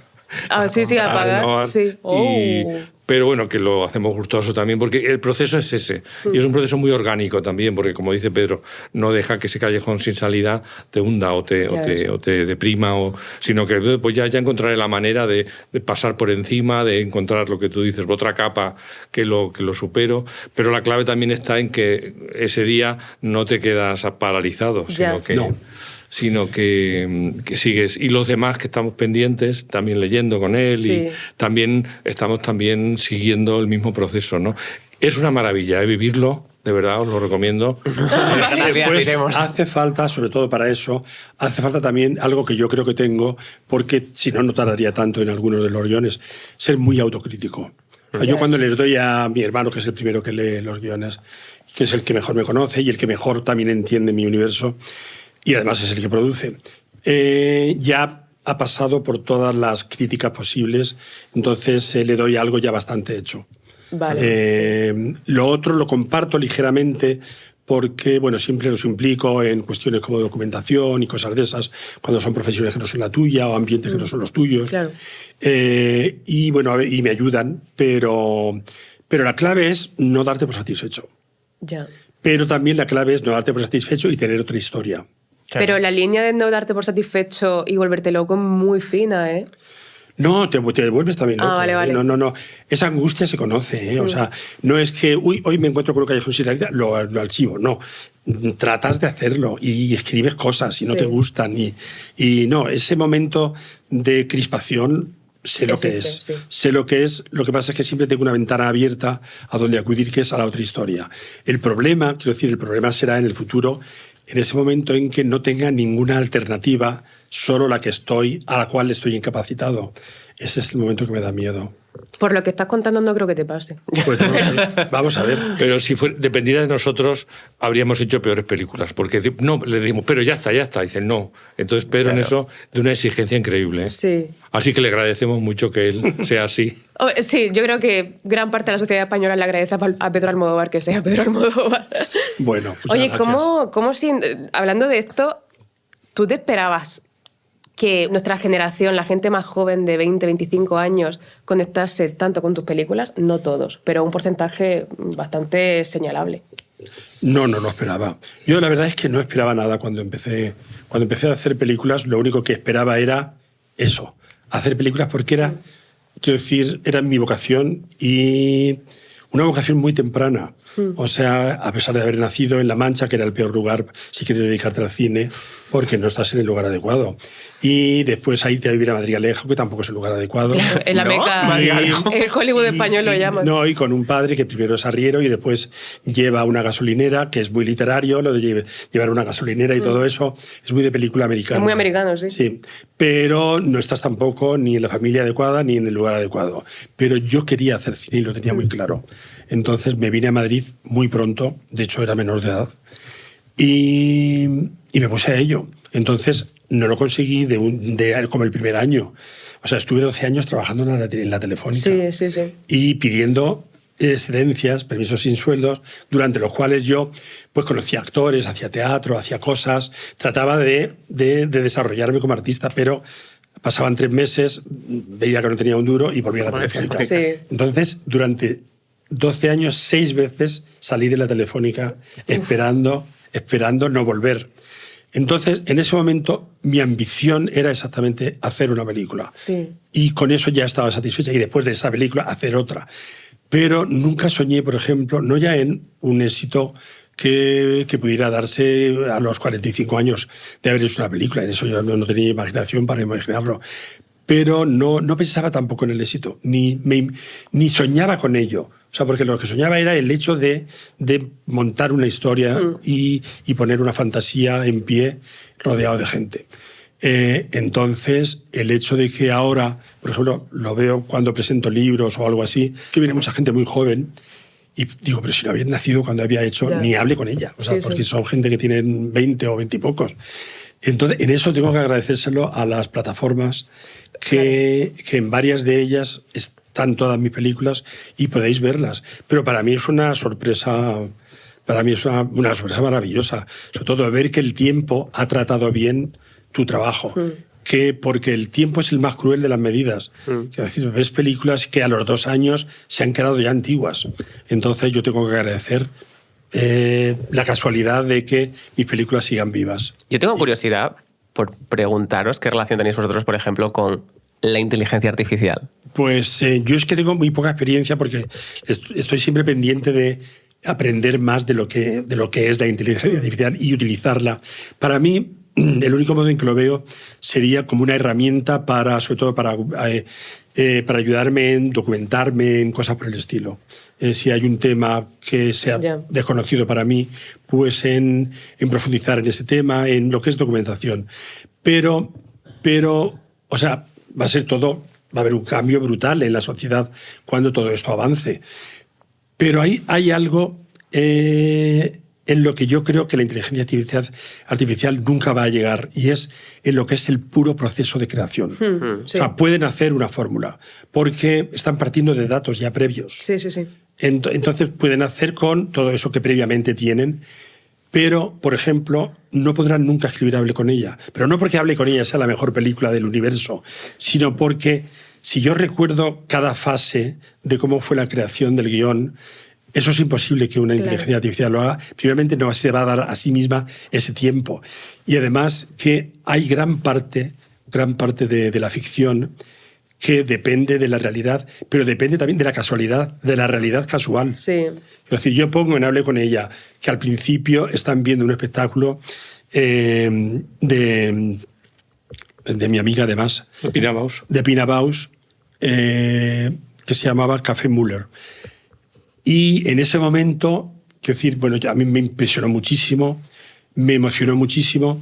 a pagar. Sí. Pero bueno, que lo hacemos gustoso también, porque el proceso es ese. Y es un proceso muy orgánico también, porque como dice Pedro, no deja que ese callejón sin salida te hunda o te deprima, sino que pues ya encontraré la manera de pasar por encima, de encontrar lo que tú dices, otra capa que lo supero. Pero la clave también está en que ese día no te quedas paralizado, sino que sigues. Y los demás que estamos pendientes, también leyendo con él y también estamos siguiendo el mismo proceso, ¿no? Es una maravilla vivirlo, de verdad, os lo recomiendo. Después hace falta, sobre todo para eso, hace falta también algo que yo creo que tengo, porque si no, no tardaría tanto en algunos de los guiones, ser muy autocrítico. Yo cuando les doy a mi hermano, que es el primero que lee los guiones, que es el que mejor me conoce y el que mejor también entiende mi universo, y además es el que produce, ya ha pasado por todas las críticas posibles, entonces le doy algo ya bastante hecho. Vale. Lo otro lo comparto ligeramente porque siempre los implico en cuestiones como documentación y cosas de esas, cuando son profesiones que no son la tuya o ambientes que no son los tuyos. Claro. Y me ayudan, pero la clave es no darte por satisfecho. Ya. Pero también la clave es no darte por satisfecho y tener otra historia. Pero la línea de no darte por satisfecho y volverte loco es muy fina, ¿eh? No, te vuelves también loco. Vale. No. Esa angustia se conoce, ¿eh? O sea, no es que hoy me encuentro con un callejón sin salida, lo archivo. No. tratas de hacerlo y escribes cosas y no Sí. te gustan. Y no, ese momento de crispación sé lo que es. Existe, sí. Sé lo que es. Lo que pasa es que siempre tengo una ventana abierta a donde acudir, que es a la otra historia. El problema será en el futuro, en ese momento en que no tenga ninguna alternativa, solo la que a la cual estoy incapacitado. Ese es el momento que me da miedo. Por lo que estás contando, no creo que te pase. Pues no sé. Vamos a ver. Pero si dependiera de nosotros, habríamos hecho peores películas. Porque no, le decimos, pero ya está. Dicen, no. Entonces Pedro en eso, de una exigencia increíble. Sí. Así que le agradecemos mucho que él sea así. Sí, yo creo que gran parte de la sociedad española le agradece a Pedro Almodóvar que sea Pedro Almodóvar. Bueno, pues Oye, gracias. ¿cómo hablando de esto, tú te esperabas que nuestra generación, la gente más joven de 20, 25 años, conectase tanto con tus películas? No todos, pero un porcentaje bastante señalable. No esperaba. Yo la verdad es que no esperaba nada cuando empecé a hacer películas. Lo único que esperaba era eso, hacer películas, porque era mi vocación, y una vocación muy temprana. O sea, a pesar de haber nacido en La Mancha, que era el peor lugar si quieres dedicarte al cine, porque no estás en el lugar adecuado. Y después ahí te a vivir a Madrigalejo, que tampoco es el lugar adecuado. Claro, en la ¿No? meca, Madrigalejo. el Hollywood español lo llaman. No, y con un padre que primero es arriero y después lleva una gasolinera, que es muy literario, lo de llevar una gasolinera y todo eso, es muy de película americana. Es muy americano, sí. Sí, pero no estás tampoco ni en la familia adecuada ni en el lugar adecuado. Pero yo quería hacer cine y lo tenía muy claro. Entonces me vine a Madrid muy pronto, de hecho era menor de edad, y me puse a ello. Entonces no lo conseguí como el primer año. O sea, estuve 12 años trabajando en la Telefónica. Sí. Y pidiendo excedencias, permisos sin sueldos, durante los cuales yo pues conocía actores, hacía teatro, hacía cosas, trataba de desarrollarme como artista, pero pasaban 3 meses, veía que no tenía un duro y volvía a la Telefónica. Sí. Entonces, durante 12 años, 6 veces salí de la Telefónica esperando no volver. Entonces, en ese momento, mi ambición era exactamente hacer una película. Sí. Y con eso ya estaba satisfecha. Y después de esa película, hacer otra. Pero nunca soñé, por ejemplo, no ya en un éxito que pudiera darse a los 45 años de haber hecho una película. En eso yo no tenía imaginación para imaginarlo. Pero no pensaba tampoco en el éxito, ni soñaba con ello. O sea, porque lo que soñaba era el hecho de montar una historia y poner una fantasía en pie rodeado de gente. Entonces, el hecho de que ahora, por ejemplo, lo veo cuando presento libros o algo así, que viene mucha gente muy joven y digo, pero si no había nacido cuando había hecho, Ya. ni hable con ella. O sea, Sí, porque sí. son gente que tienen 20 o 20 y pocos. Entonces, en eso tengo que agradecérselo a las plataformas que en varias de ellas están todas mis películas y podéis verlas. Pero para mí es una sorpresa, una sorpresa maravillosa. Sobre todo ver que el tiempo ha tratado bien tu trabajo. Porque el tiempo es el más cruel de las medidas. Es decir, ves películas que a los 2 años se han quedado ya antiguas. Entonces yo tengo que agradecer la casualidad de que mis películas sigan vivas. Yo tengo curiosidad por preguntaros qué relación tenéis vosotros, por ejemplo, con la inteligencia artificial. Pues yo es que tengo muy poca experiencia porque estoy siempre pendiente de aprender más de lo que es la inteligencia artificial y utilizarla. Para mí, el único modo en que lo veo sería como una herramienta sobre todo para ayudarme en documentarme, en cosas por el estilo. Si hay un tema que sea desconocido para mí, pues en profundizar en ese tema, en lo que es documentación. Pero, o sea, va a haber un cambio brutal en la sociedad cuando todo esto avance. Pero hay algo en lo que yo creo que la inteligencia artificial nunca va a llegar, y es en lo que es el puro proceso de creación. Sí. O sea, pueden hacer una fórmula porque están partiendo de datos ya previos. Sí. Entonces pueden hacer con todo eso que previamente tienen, pero, por ejemplo, no podrán nunca escribir Hable con ella. Pero no porque Hable con ella sea la mejor película del universo, sino porque si yo recuerdo cada fase de cómo fue la creación del guión, eso es imposible que una inteligencia artificial lo haga. Primeramente no se va a dar a sí misma ese tiempo. Y además que hay gran parte de la ficción que depende de la realidad, pero depende también de la casualidad, de la realidad casual. Sí. Es decir, yo pongo en Hablé con ella que al principio están viendo un espectáculo de mi amiga además, de Pina Bausch, que se llamaba Café Müller. Y en ese momento, quiero decir, bueno, a mí me impresionó muchísimo, me emocionó muchísimo,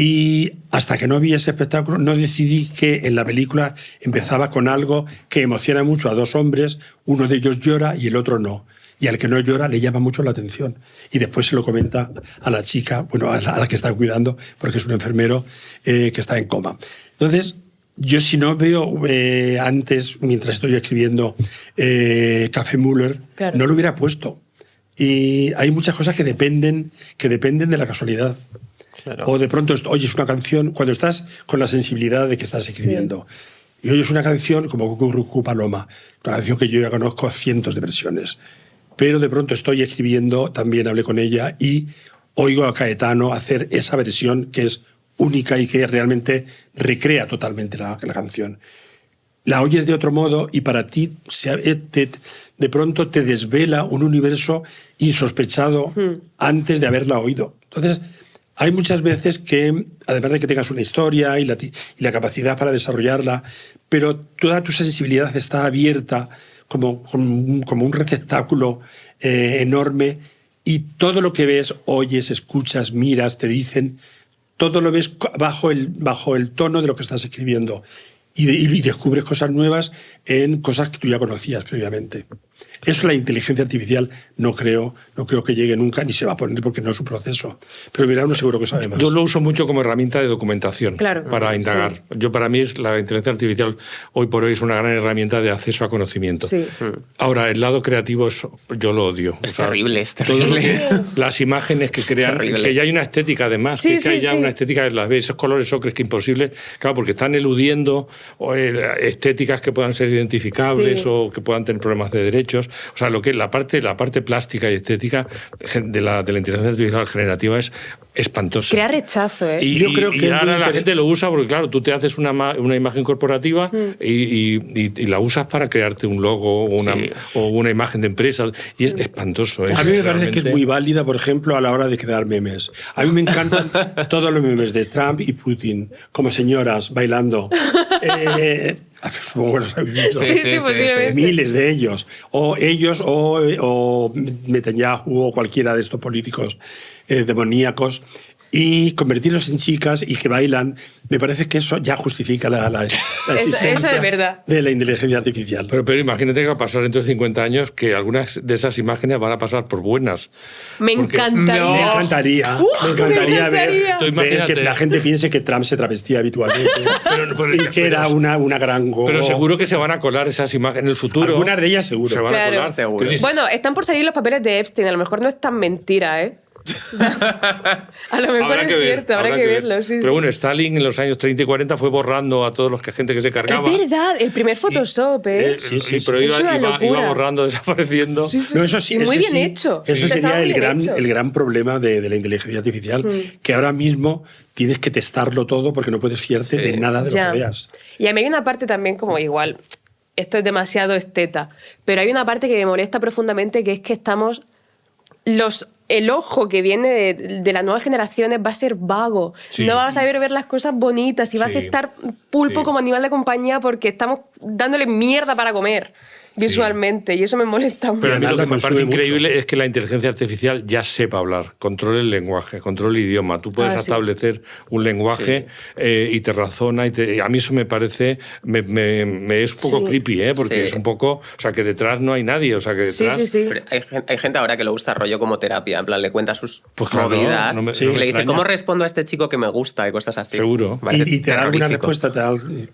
y hasta que no vi ese espectáculo no decidí que en la película empezaba con algo que emociona mucho a dos hombres, uno de ellos llora y el otro no. Y al que no llora le llama mucho la atención. Y después se lo comenta a la chica, bueno, a la que está cuidando, porque es un enfermero que está en coma. Entonces, yo si no veo antes, mientras estoy escribiendo Café Müller, claro, no lo hubiera puesto. Y hay muchas cosas que dependen de la casualidad. Claro. O de pronto oyes una canción, cuando estás con la sensibilidad de que estás escribiendo, sí, y oyes una canción como Cucurrucú Paloma, una canción que yo ya conozco cientos de versiones, pero de pronto estoy escribiendo, también hablé con ella, y oigo a Caetano hacer esa versión que es única y que realmente recrea totalmente la canción. La oyes de otro modo y para ti de pronto te desvela un universo insospechado antes de haberla oído. Entonces, hay muchas veces que, además de que tengas una historia y la capacidad para desarrollarla, pero toda tu sensibilidad está abierta como un receptáculo enorme, y todo lo que ves, oyes, escuchas, miras, te dicen, todo lo ves bajo el tono de lo que estás escribiendo, y descubres cosas nuevas en cosas que tú ya conocías previamente. Eso la inteligencia artificial no creo que llegue nunca, ni se va a poner porque no es su proceso. Pero mira, uno seguro que sabe más. Yo lo uso mucho como herramienta de documentación, claro, para indagar. Sí. Para mí la inteligencia artificial hoy por hoy es una gran herramienta de acceso a conocimiento. Sí. Ahora, el lado creativo yo lo odio. Es terrible, es terrible. Las imágenes que crean, que ya hay una estética además, que hay ya una estética de las ves, esos colores ocres que imposible, claro, porque están eludiendo estéticas que puedan ser identificables o que puedan tener problemas de derechos. O sea, lo que la parte plástica y estética de la inteligencia artificial generativa es espantosa. Crea rechazo, ¿eh? Y, yo creo que ahora la gente lo usa porque, claro, tú te haces una imagen corporativa y la usas para crearte un logo o una imagen de empresa, y es espantoso. A mí me parece que es muy válida, por ejemplo, a la hora de crear memes. A mí me encantan todos los memes de Trump y Putin, como señoras bailando. Supongo que los habéis visto. Sí, miles de ellos. O Netanyahu o cualquiera de estos políticos demoníacos, y convertirlos en chicas y que bailan. Me parece que eso ya justifica la existencia eso de verdad de la inteligencia artificial. Pero imagínate que va a pasar dentro de 50 años que algunas de esas imágenes van a pasar por buenas. Me encantaría ver que la gente piense que Trump se travestía habitualmente y que era una gran gogo. Pero seguro que se van a colar esas imágenes en el futuro. Algunas de ellas seguro. Se van a colar. Seguro. Bueno, están por salir los papeles de Epstein. A lo mejor no es tan mentira, ¿eh? O sea, a lo mejor es cierto, habrá que verlo. Sí, pero bueno, Stalin en los años 30 y 40 fue borrando a todos gente que se cargaba. Es verdad, el primer Photoshop, ¿eh? Pero iba borrando, desapareciendo. No, eso sí, y muy bien hecho. Eso sería el gran problema de la inteligencia artificial, que ahora mismo tienes que testarlo todo porque no puedes fiarte de nada de lo que veas. Y a mí hay una parte también como igual, esto es demasiado esteta, pero hay una parte que me molesta profundamente, que es que estamos... El ojo que viene de las nuevas generaciones va a ser vago. Sí. No va a saber ver las cosas bonitas y va a aceptar pulpo como animal de compañía porque estamos dándole mierda para comer visualmente, y eso me molesta mucho. Pero a mí lo que me parece increíble es que la inteligencia artificial ya sepa hablar, controle el lenguaje, controle el idioma. Tú puedes establecer un lenguaje y te razona. A mí eso me parece, me es un poco creepy, porque es un poco, o sea, que detrás no hay nadie, o sea, que detrás... Pero hay gente ahora que lo usa rollo como terapia, en plan, le cuenta sus movidas, y le dice, ¿cómo respondo a este chico que me gusta? Y cosas así. Seguro. Y te da alguna respuesta,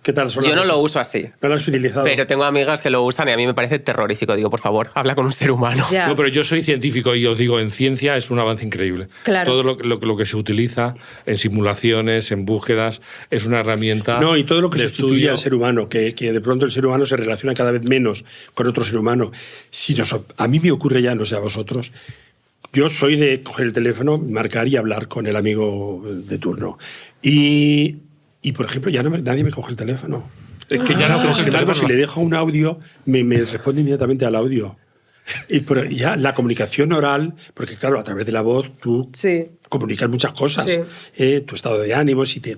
¿qué tal? Yo no lo uso así. No lo has utilizado. Pero tengo amigas que lo usan y a mí me parece terrorífico. Digo, por favor, habla con un ser humano. Ya. No, pero yo soy científico y os digo, en ciencia es un avance increíble. Claro. Todo lo que se utiliza en simulaciones, en búsquedas, es una herramienta. No, y todo lo que sustituye al ser humano, que de pronto el ser humano se relaciona cada vez menos con otro ser humano. A mí me ocurre ya, no sé a vosotros, yo soy de coger el teléfono, marcar y hablar con el amigo de turno. Y por ejemplo, ya nadie me coge el teléfono. Es que ya no Pero coge sin el embargo, si teléfono. le dejo un audio, me responde inmediatamente al audio. Pero ya la comunicación oral, porque claro, a través de la voz tú Sí. comunicas muchas cosas. Sí. Tu estado de ánimo, si te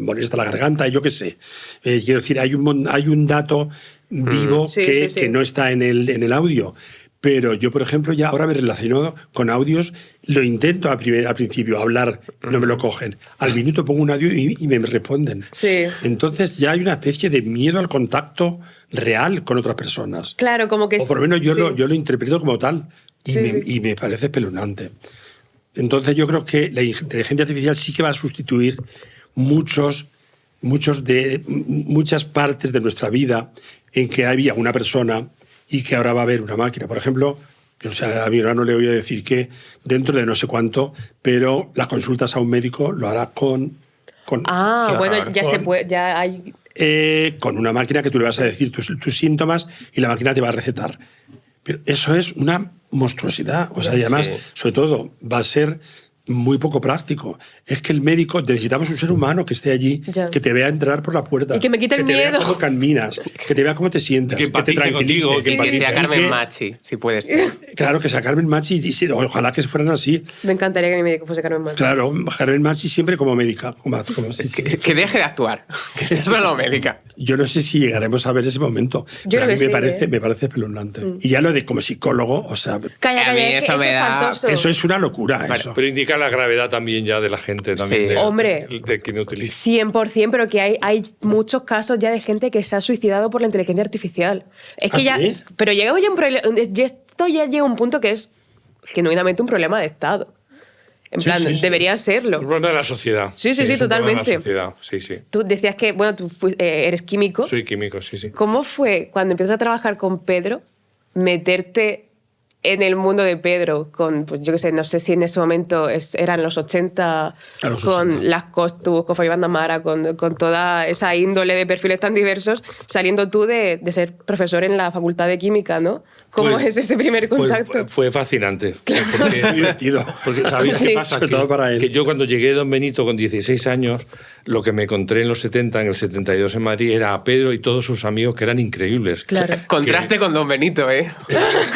molesta la garganta, yo qué sé. Quiero decir, hay un dato vivo Sí, que, sí, sí. que no está en el audio. Pero yo, por ejemplo, ya ahora me relaciono con audios, lo intento al principio, hablar, no me lo cogen. Al minuto pongo un audio y me responden. Sí. Entonces ya hay una especie de miedo al contacto real con otras personas. Claro, como que O por lo menos yo, sí. yo lo interpreto como tal. Y, Sí, me, sí. y me parece espeluznante. Entonces yo creo que la inteligencia artificial sí que va a sustituir muchas partes de nuestra vida en que había una persona y que ahora va a haber una máquina. Por ejemplo, o sea, a mi hermano le voy a decir que dentro de no sé cuánto, pero las consultas a un médico lo hará con Qué Bueno, horror. ya se puede, ya hay. con una máquina que tú le vas a decir tus síntomas y la máquina te va a recetar. Pero eso es una monstruosidad. O sea, y además, Sí. sobre todo, va a ser muy poco práctico. Es que el médico, necesitamos un ser humano que esté allí, Ya. que te vea entrar por la puerta. Y que me quite el te vea miedo. cómo caminas, que te vea cómo te sientas, Que que te empatice tranquilice. contigo, que Que empatice. sea Y Carmen que- Machi, si puede ser. Claro, que sea Carmen Machi, y sí, ojalá que fueran así. Me encantaría que mi médico fuese Carmen Machi. Claro, Carmen Machi siempre como médica. Sí, sí. Que deje de actuar, que sea solo médica. Yo no sé si llegaremos a ver ese momento. Yo pero a creo mí que me sí, parece, ¿eh? me parece espeluznante. Y ya lo de como psicólogo, o sea, Calla, A mí calla, es que eso eso me es da- espantoso. eso es una locura. Vale, Eso. Pero indica la gravedad también ya de la gente, también Sí. Hombre. de quien utiliza. 100%, pero que hay muchos casos ya de gente que se ha suicidado por la inteligencia artificial. Es que ¿Ah, ya. sí? Pero llega ya un problema. Esto ya llega a un punto que es genuinamente un problema de Estado. En Sí, plan, sí, sí. debería serlo. Un problema de la sociedad. Sí, sí, sí, es un problema de totalmente. la sociedad, sí, sí. Tú decías que, bueno, tú eres químico. Soy químico, sí, sí. ¿Cómo fue cuando empiezas a trabajar con Pedro meterte en el mundo de Pedro con, pues yo qué sé, no sé si en ese momento eran los 80, A los con 80. las Costus, con Fabián Damara, con toda esa índole de perfiles tan diversos, saliendo tú de ser profesor en la Facultad de Química, ¿no? ¿Cómo Pues- es ese primer Pues, contacto? fue fascinante. Muy divertido. Porque ¿sabéis Sí. qué pasa? Sobre todo para él. Que yo cuando llegué a Don Benito con 16 años, lo que me encontré en los 70, en el 72 en Madrid, era a Pedro y todos sus amigos que eran increíbles. Claro. Contraste con Don Benito, ¿eh?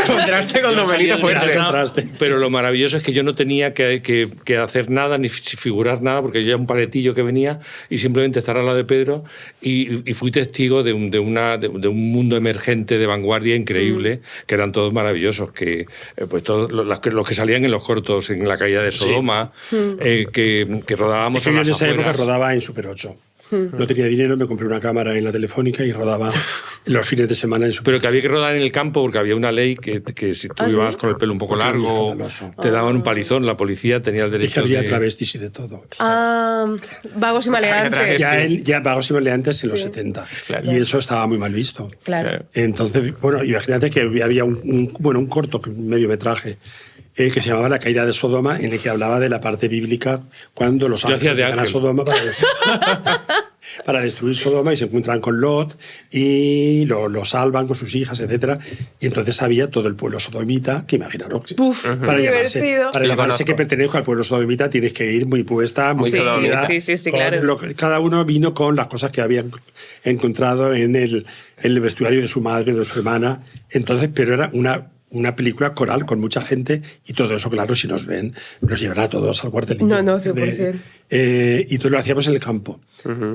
Contraste con Yo Don salía Benito de fuerte. verdad. contraste. Pero lo maravilloso es que yo no tenía que hacer nada ni figurar nada, porque yo era un paletillo que venía y simplemente estar al lado de Pedro y fui testigo de un mundo emergente de vanguardia increíble, que eran todos maravillosos, que pues todos los que salían en los cortos en la caída de Sodoma, que rodábamos Es que a yo las en esa época afueras. rodaba en Super 8. No tenía dinero, me compré una cámara en la Telefónica y rodaba los fines de semana en Super Pero que había que rodar en el campo porque había una ley que si tú ¿Ah, sí? ibas con el pelo un poco Porque era largo, escandaloso. te daban un palizón, la policía tenía el 8. Es que derecho había de... travestis y de todo. Vagos y maleantes. Ya Vagos y Maleantes en los Sí. 70. Claro. Y eso estaba muy mal visto. Claro. Entonces, bueno, imagínate que había un corto mediometraje que se llamaba La caída de Sodoma, en el que hablaba de la parte bíblica cuando los Yo hacía ángeles de llegan a ángel. Sodoma para destruir Sodoma y se encuentran con Lot y lo salvan con sus hijas, etc. Y entonces había todo el pueblo sodomita, que imaginaros, para llamarse, divertido. para Lo llamarse que conozco. pertenezco al pueblo sodomita tienes que ir muy puesta, muy Sí, vestida, sí, con claro. cada uno vino con las cosas que habían encontrado en el vestuario de su madre, de su hermana. Entonces, pero era una película coral con mucha gente y todo eso, claro, si nos ven, nos llevará a todos al cuartelillo. No, 100%. Y todo lo hacíamos en el campo.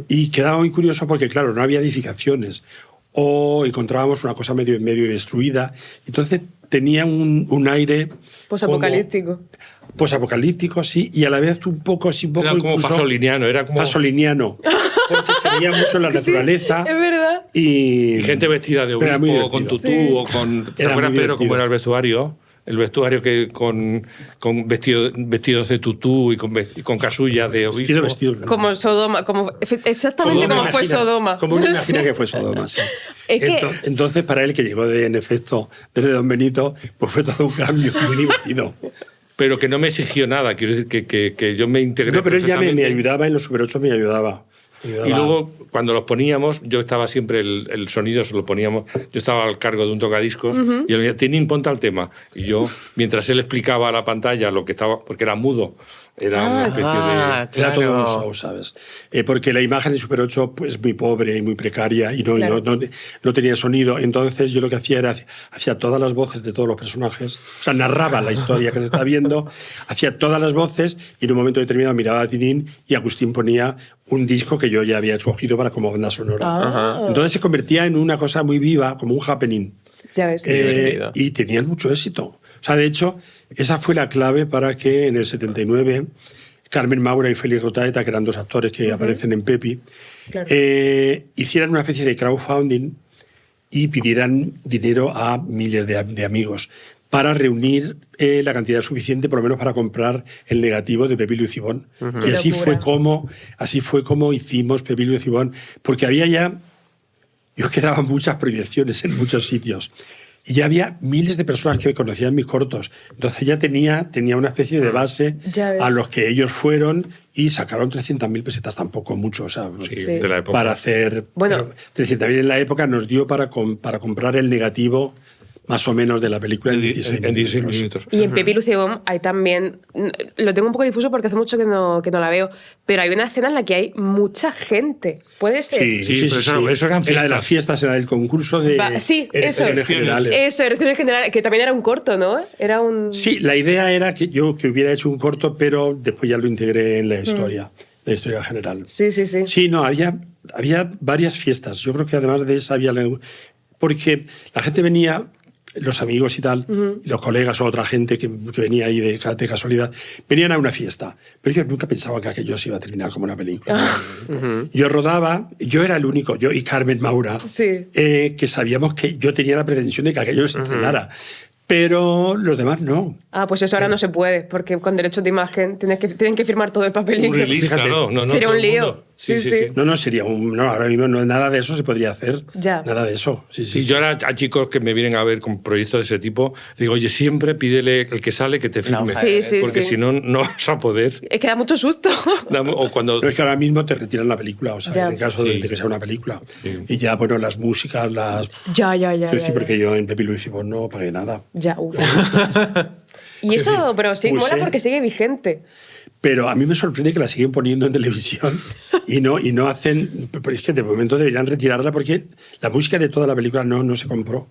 Y quedaba muy curioso porque, claro, no había edificaciones o encontrábamos una cosa medio destruida. Entonces tenía un aire... Posapocalíptico. Posapocalíptico, sí, y a la vez un poco Era como incluso pasoliniano, era como... pasoliniano, porque se veía mucho la Sí, naturaleza es verdad. y Y gente vestida de Pero era muy obispo, con divertido. tutú Sí. o con... ¿Te Era acuerdas, muy Pedro, cómo divertido. era el vestuario? El vestuario que con vestidos de tutú y con casulla de obispo. vestido. Como Sodoma, exactamente como fue Sodoma. Como uno imagina que fue Sodoma, sí. Es que- Entonces, para él, que llegó en efecto desde Don Benito, pues fue todo un cambio muy divertido. Pero que no me exigió nada, quiero decir que yo me integré No, pero él ya me perfectamente. ayudaba en los Super 8, me ayudaba. Ayudaba. Y luego, cuando los poníamos, yo estaba siempre, el sonido se lo poníamos, yo estaba al cargo de un tocadiscos, y él me decía, Tinin, ponte al tema. Y yo, mientras él explicaba a la pantalla lo que estaba, porque era mudo, era una especie Ah, de... Era todo un claro. show, ¿sabes? Porque la imagen de Super 8 pues muy pobre y muy precaria y Claro. no tenía sonido. Entonces yo lo que hacía era hacía todas las voces de todos los personajes, o sea, narraba la historia que se está viendo, hacía todas las voces y en un momento determinado miraba a Tinin y Agustín ponía un disco que yo ya había escogido para como banda sonora. Ah. Entonces se convertía en una cosa muy viva, como un happening. Ya ves. sentido. Y tenían mucho éxito. O sea, de hecho, esa fue la clave para que en el 79 Carmen Maura y Félix Rotaeta, que eran dos actores que aparecen en Pepi, Claro. hicieran una especie de crowdfunding y pidieran dinero a miles de amigos para reunir la cantidad suficiente, por lo menos para comprar el negativo de Pepi Lucibón. Y Qué así locura. así fue como hicimos Pepi Lucibón, porque había ya, yo quedaban muchas proyecciones en muchos sitios. Y ya había miles de personas que conocían mis cortos. Entonces ya tenía una especie de base Ya ves. a los que ellos fueron y sacaron 300.000 pesetas, tampoco mucho, o sea, Sí, Sí. de la época. para hacer... Bueno. 300.000 en la época nos dio para comprar el negativo más o menos de la película en 16 en 16 milímetros. minutos. Y en Pepi Lucibón hay también, lo tengo un poco difuso porque hace mucho que no la veo, pero hay una escena en la que hay mucha gente. ¿Puede ser? Sí, pero eso eran En la de las fiestas. fiestas, era el concurso de Sí, eso. elecciones generales. Eso, elecciones generales, que también era un corto, ¿no? Era un... Sí, la idea era que yo hubiera hecho un corto, pero después ya lo integré en la historia general. Sí, sí, sí. Sí, no, había varias fiestas. Yo creo que además de esa había... Porque la gente venía, los amigos y tal, y los colegas o otra gente que venía ahí de casualidad, venían a una fiesta. Pero yo nunca pensaba que aquello se iba a terminar como una película. Yo rodaba, yo era el único, yo y Carmen Maura, Sí. que sabíamos que yo tenía la pretensión de que aquello se estrenara. Pero los demás no. Ah, pues eso ahora no se puede, porque con derechos de imagen tienen que firmar todo el papelito. Un release, Fíjate. claro. No, Sería todo un el lío. mundo. Sí, sí. No, sería no, ahora mismo no, nada de eso se podría hacer. Ya. Nada de eso. Sí, Sí, yo ahora a chicos que me vienen a ver con proyectos de ese tipo, digo, oye, siempre pídele el que sale que te firme. hoja Sí, sí, porque sí. si no, no vas a poder. Es que da mucho susto. O cuando... Pero es que ahora mismo te retiran la película, o sea, Ya. en el caso Sí. de que sea una película. Sí. Y ya, bueno, las músicas, Ya. Quiero decir, ya. porque yo en Pepi Luis Ibón no pagué nada. Ya, Y eso, pero sí, Puse- mola porque sigue vigente. Pero a mí me sorprende que la siguen poniendo en televisión y no hacen... Pero es que de momento deberían retirarla porque la música de toda la película no se compró.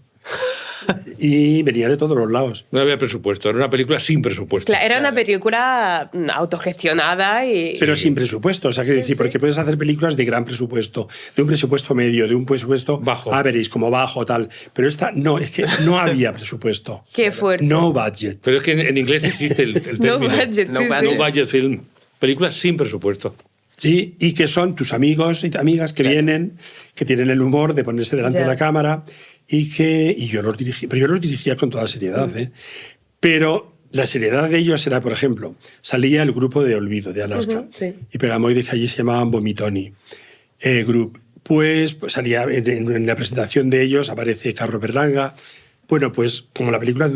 Y venía de todos los lados. No había presupuesto, era una película sin presupuesto. Claro, era una película autogestionada y... Pero sin presupuesto, o sea, quiero decir, sí. porque puedes hacer películas de gran presupuesto, de un presupuesto medio, de un presupuesto Bajo. average, como bajo, tal. Pero esta no, es que no había presupuesto. Qué fuerte. No budget. Pero es que en inglés existe el No término. budget, No sí, budget. sí. No budget film. Películas sin presupuesto. Sí, y que son tus amigos y amigas que vienen, que tienen el humor de ponerse delante Ya. de la cámara y yo los dirigí, pero yo los dirigía con toda seriedad, ¿eh? Pero la seriedad de ellos era, por ejemplo, salía el grupo de Olvido, de Alaska, sí. y Pegamoides, que allí se llamaban Vomitoni Group. Pues salía en la presentación de ellos, aparece Carlos Berlanga. Bueno, pues como la película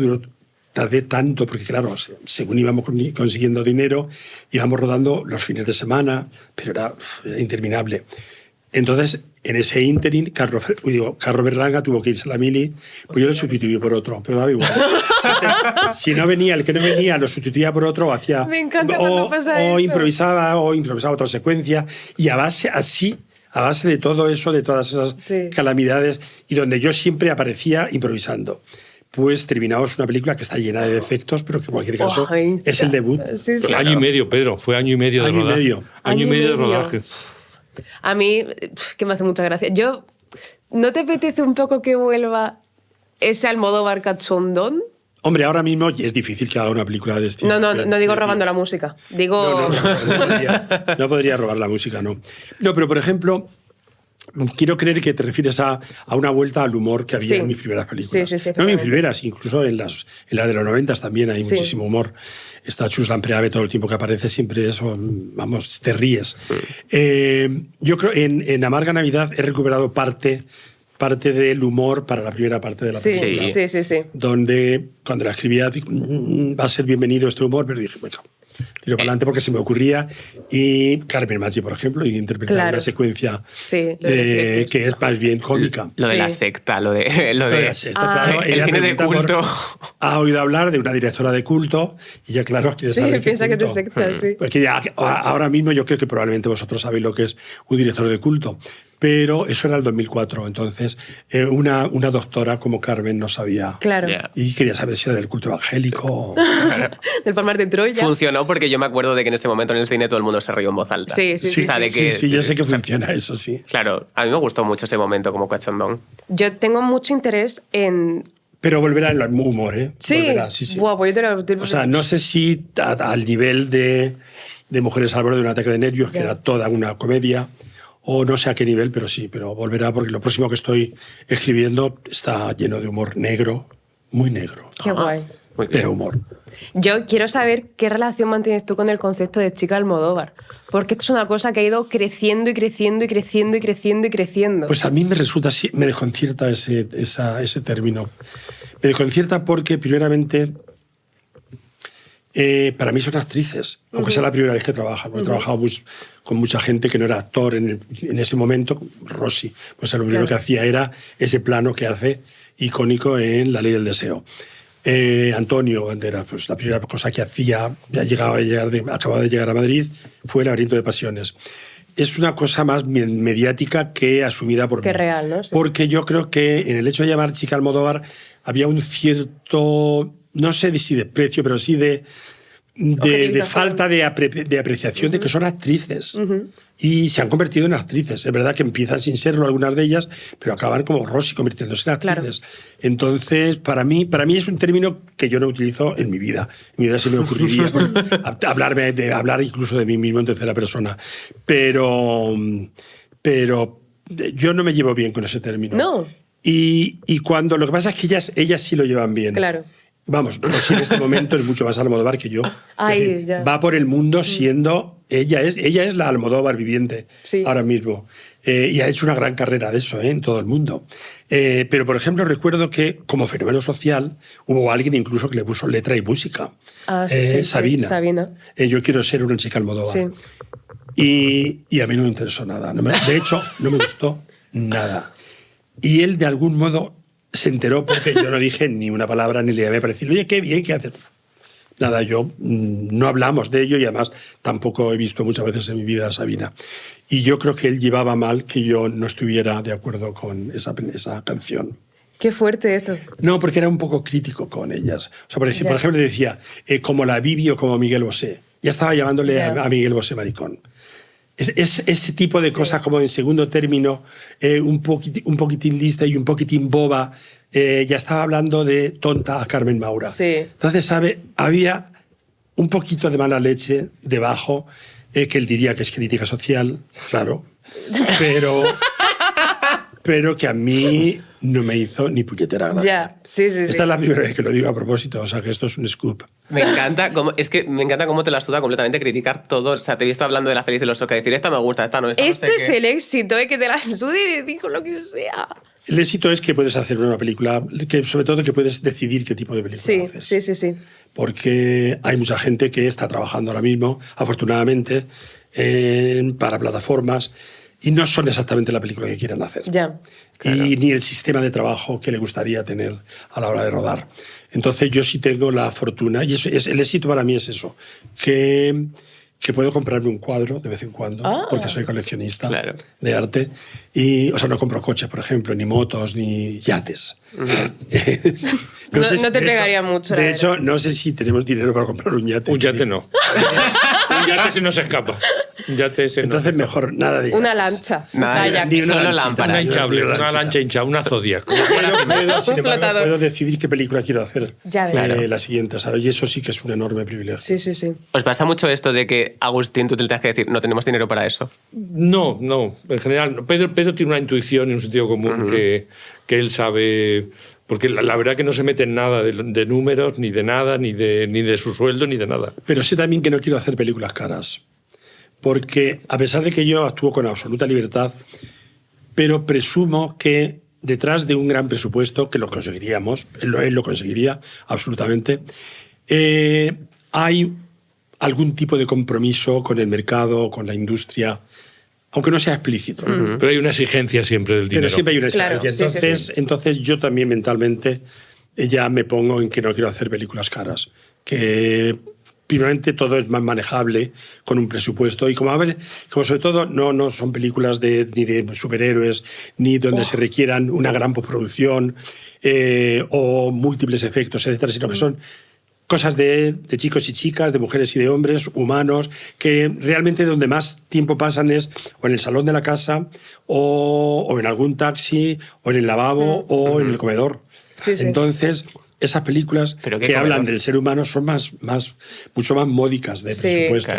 tardé tanto, porque claro, según íbamos consiguiendo dinero, íbamos rodando los fines de semana, pero era interminable. Entonces, en ese ínterin, Carlos Berlanga tuvo que irse a la mili, pues yo lo sustituí por otro, pero daba igual. Entonces, si no venía, el que no venía lo sustituía por otro, hacía... Me encanta cuando pasa o eso. improvisaba otra secuencia, y a base de todo eso, de todas esas Sí. calamidades, y donde yo siempre aparecía improvisando, pues terminamos una película que está llena de defectos, pero que en cualquier caso Ay, es el debut. Sí, sí. Año y medio, Pedro. Fue año y medio de Año y rodaje. medio. Año y medio de rodaje. A mí, que me hace mucha gracia. ¿No te apetece un poco que vuelva ese Almodóvar cachondón? Hombre, ahora mismo es difícil que haga una película de estilo. No digo robando la música. Digo... No podría robar la música, no. No, pero por ejemplo, quiero creer que te refieres a una vuelta al humor que había Sí. en mis primeras películas. Sí, no en mis efectivamente. primeras, incluso en las de los 90 también hay Sí. muchísimo humor. Está Chus Lampreave todo el tiempo que aparece, siempre eso, vamos, te ríes. Yo creo en Amarga Navidad he recuperado parte del humor para la primera parte de la Sí, película. sí. Donde cuando la escribía va a ser bienvenido este humor, pero dije, bueno, tiro para adelante porque se me ocurría. Y Carmen Maggi, por ejemplo, y interpretar Claro. una secuencia Sí, lo de que es más bien cómica. Lo de Sí. la secta, lo de La secta, claro, el ella cine de pregunta por- culto. Ha oído hablar de una directora de culto y ya, claro, quiere Sí, saber qué piensa que te culto. secta, sí. Porque ya, ahora mismo yo creo que probablemente vosotros sabéis lo que es un director de culto, pero eso era el 2004, entonces una doctora como Carmen no sabía. Claro. Ya. Y quería saber si era del culto evangélico. Del Palmar de Troya. Funcionó porque yo me acuerdo de que en este momento en el cine todo el mundo se rió en voz alta. Sí, sí, Sí, sí, O sea, de sí. que- sí, yo sé que o sea, funciona eso, sí. Claro, a mí me gustó mucho ese momento como cachondón. Yo tengo mucho interés en... Pero volverá el humor, ¿eh? Sí, Volverá, sí. Buah, pues yo O sea, no sé si al nivel de Mujeres al borde de un ataque de nervios, que Ya. era toda una comedia, o no sé a qué nivel, pero sí, pero volverá porque lo próximo que estoy escribiendo está lleno de humor negro, muy negro, Qué guay. Muy bien. pero humor. Yo quiero saber qué relación mantienes tú con el concepto de chica Almodóvar. Porque esto es una cosa que ha ido creciendo y creciendo y creciendo y creciendo y creciendo. Pues a mí me resulta, sí, me desconcierta ese término. Me desconcierta porque, primeramente, para mí son actrices, aunque sea la primera vez que trabajan. He trabajado con mucha gente que no era actor en ese momento. Rossi, pues lo primero Claro. que hacía era ese plano que hace icónico en La ley del deseo. Antonio Banderas, pues la primera cosa que hacía, acababa de llegar a Madrid, fue El laberinto de pasiones. Es una cosa más mediática que asumida por Que mí. real, ¿no? Sí. Porque yo creo que en el hecho de llamar chica Almodóvar había un cierto, no sé si desprecio, pero sí de Objetivización. falta de apreciación de que son actrices. Y se han convertido en actrices. Es verdad que empiezan sin serlo algunas de ellas, pero acaban como Rossi convirtiéndose en actrices. Entonces, para mí es un término que yo no utilizo en mi vida. En mi vida se me ocurriría hablar incluso de mí mismo en tercera persona. Pero yo no me llevo bien con ese término. No. Y cuando lo que pasa es que ellas sí lo llevan bien. Claro. Vamos, Rossi en este momento es mucho más Almodóvar que yo. Ay, Es decir, ya. va por el mundo siendo... Ella es la Almodóvar viviente Sí. ahora mismo. Y ha hecho una gran carrera de eso en todo el mundo. Pero, por ejemplo, recuerdo que como fenómeno social hubo alguien incluso que le puso letra y música. Ah, sí, Sabina. Sabina. Yo quiero ser una chica Almodóvar. Sí. Y a mí no me interesó nada. De hecho, no me gustó nada. Y él, de algún modo, se enteró porque yo no dije ni una palabra ni le llamé para decirle, oye, qué bien, ¿qué haces? Nada, no hablamos de ello y además tampoco he visto muchas veces en mi vida a Sabina. Y yo creo que él llevaba mal que yo no estuviera de acuerdo con esa canción. Qué fuerte esto. No, porque era un poco crítico con ellas. O sea, por Ya. ejemplo, decía, como la Bibi o como Miguel Bosé. Ya estaba llamándole Ya. a Miguel Bosé maricón. Es ese tipo de cosas como en segundo término, un poquitín lista y un poquitín boba. Ya estaba hablando de tonta a Carmen Maura. Sí. Entonces, había un poquito de mala leche debajo, que él diría que es crítica social, claro, pero que a mí no me hizo ni puñetera gracia. Ya, sí, sí, sí. Esta es la primera vez que lo digo a propósito, o sea que esto es un scoop. Me encanta cómo te la suda completamente criticar todo. O sea, te he visto hablando de las pelis de los Oscar, decir esta me gusta, esta no, esta no Esto sé es qué. el éxito, que te la sude y digo lo que sea. El éxito es que puedes hacer una película, que sobre todo que puedes decidir qué tipo de película Sí, haces. sí, sí, sí. Porque hay mucha gente que está trabajando ahora mismo, afortunadamente, para plataformas y no son exactamente la película que quieran hacer. Ya. Y ni el sistema de trabajo que le gustaría tener a la hora de rodar. Entonces yo sí tengo la fortuna, y el éxito para mí es eso, que puedo comprarme un cuadro de vez en cuando, porque soy coleccionista Claro. de arte. Y, o sea, no compro coches, por ejemplo, ni motos, ni yates. No sé te de hecho- pegaría mucho, la De hecho, no sé si tenemos dinero para comprar un yate. Un yate no. Un yate se nos escapa. Un yate ese no. Entonces mejor nada de Una yates. lancha. Nada, Kayak. ni una solo lanchita, lámparas. Una ni hinchable, una lanchita. lancha hinchada, una Zodiac. Sin embargo, flotador. puedo decidir qué película quiero hacer. Ya ves. La siguiente, ¿sabes? Y eso sí que es un enorme privilegio. Sí, sí, sí. ¿Os pasa mucho esto de que, Agustín, tú te tengas que decir, no tenemos dinero para eso? No, no. En general, no. Pedro tiene una intuición y un sentido común que él sabe. Porque la verdad que no se mete en nada de números, ni de nada, ni de su sueldo, ni de nada. Pero sé también que no quiero hacer películas caras. Porque a pesar de que yo actúo con absoluta libertad, pero presumo que detrás de un gran presupuesto, que lo conseguiríamos, él lo conseguiría absolutamente, hay algún tipo de compromiso con el mercado, con la industria, aunque no sea explícito. Pero hay una exigencia siempre del dinero. Pero siempre hay una Claro, exigencia. sí. Entonces yo también mentalmente ya me pongo en que no quiero hacer películas caras, que primeramente todo es más manejable con un presupuesto y como sobre todo no son películas ni de superhéroes ni donde se requieran una gran postproducción o múltiples efectos, etcétera, sino que son cosas de chicos y chicas, de mujeres y de hombres, humanos, que realmente donde más tiempo pasan es o en el salón de la casa o en algún taxi o en el lavabo o en el comedor. Sí, sí. Entonces, esas películas Pero que qué hablan comedor. del ser humano son mucho más módicas de Sí, presupuesto.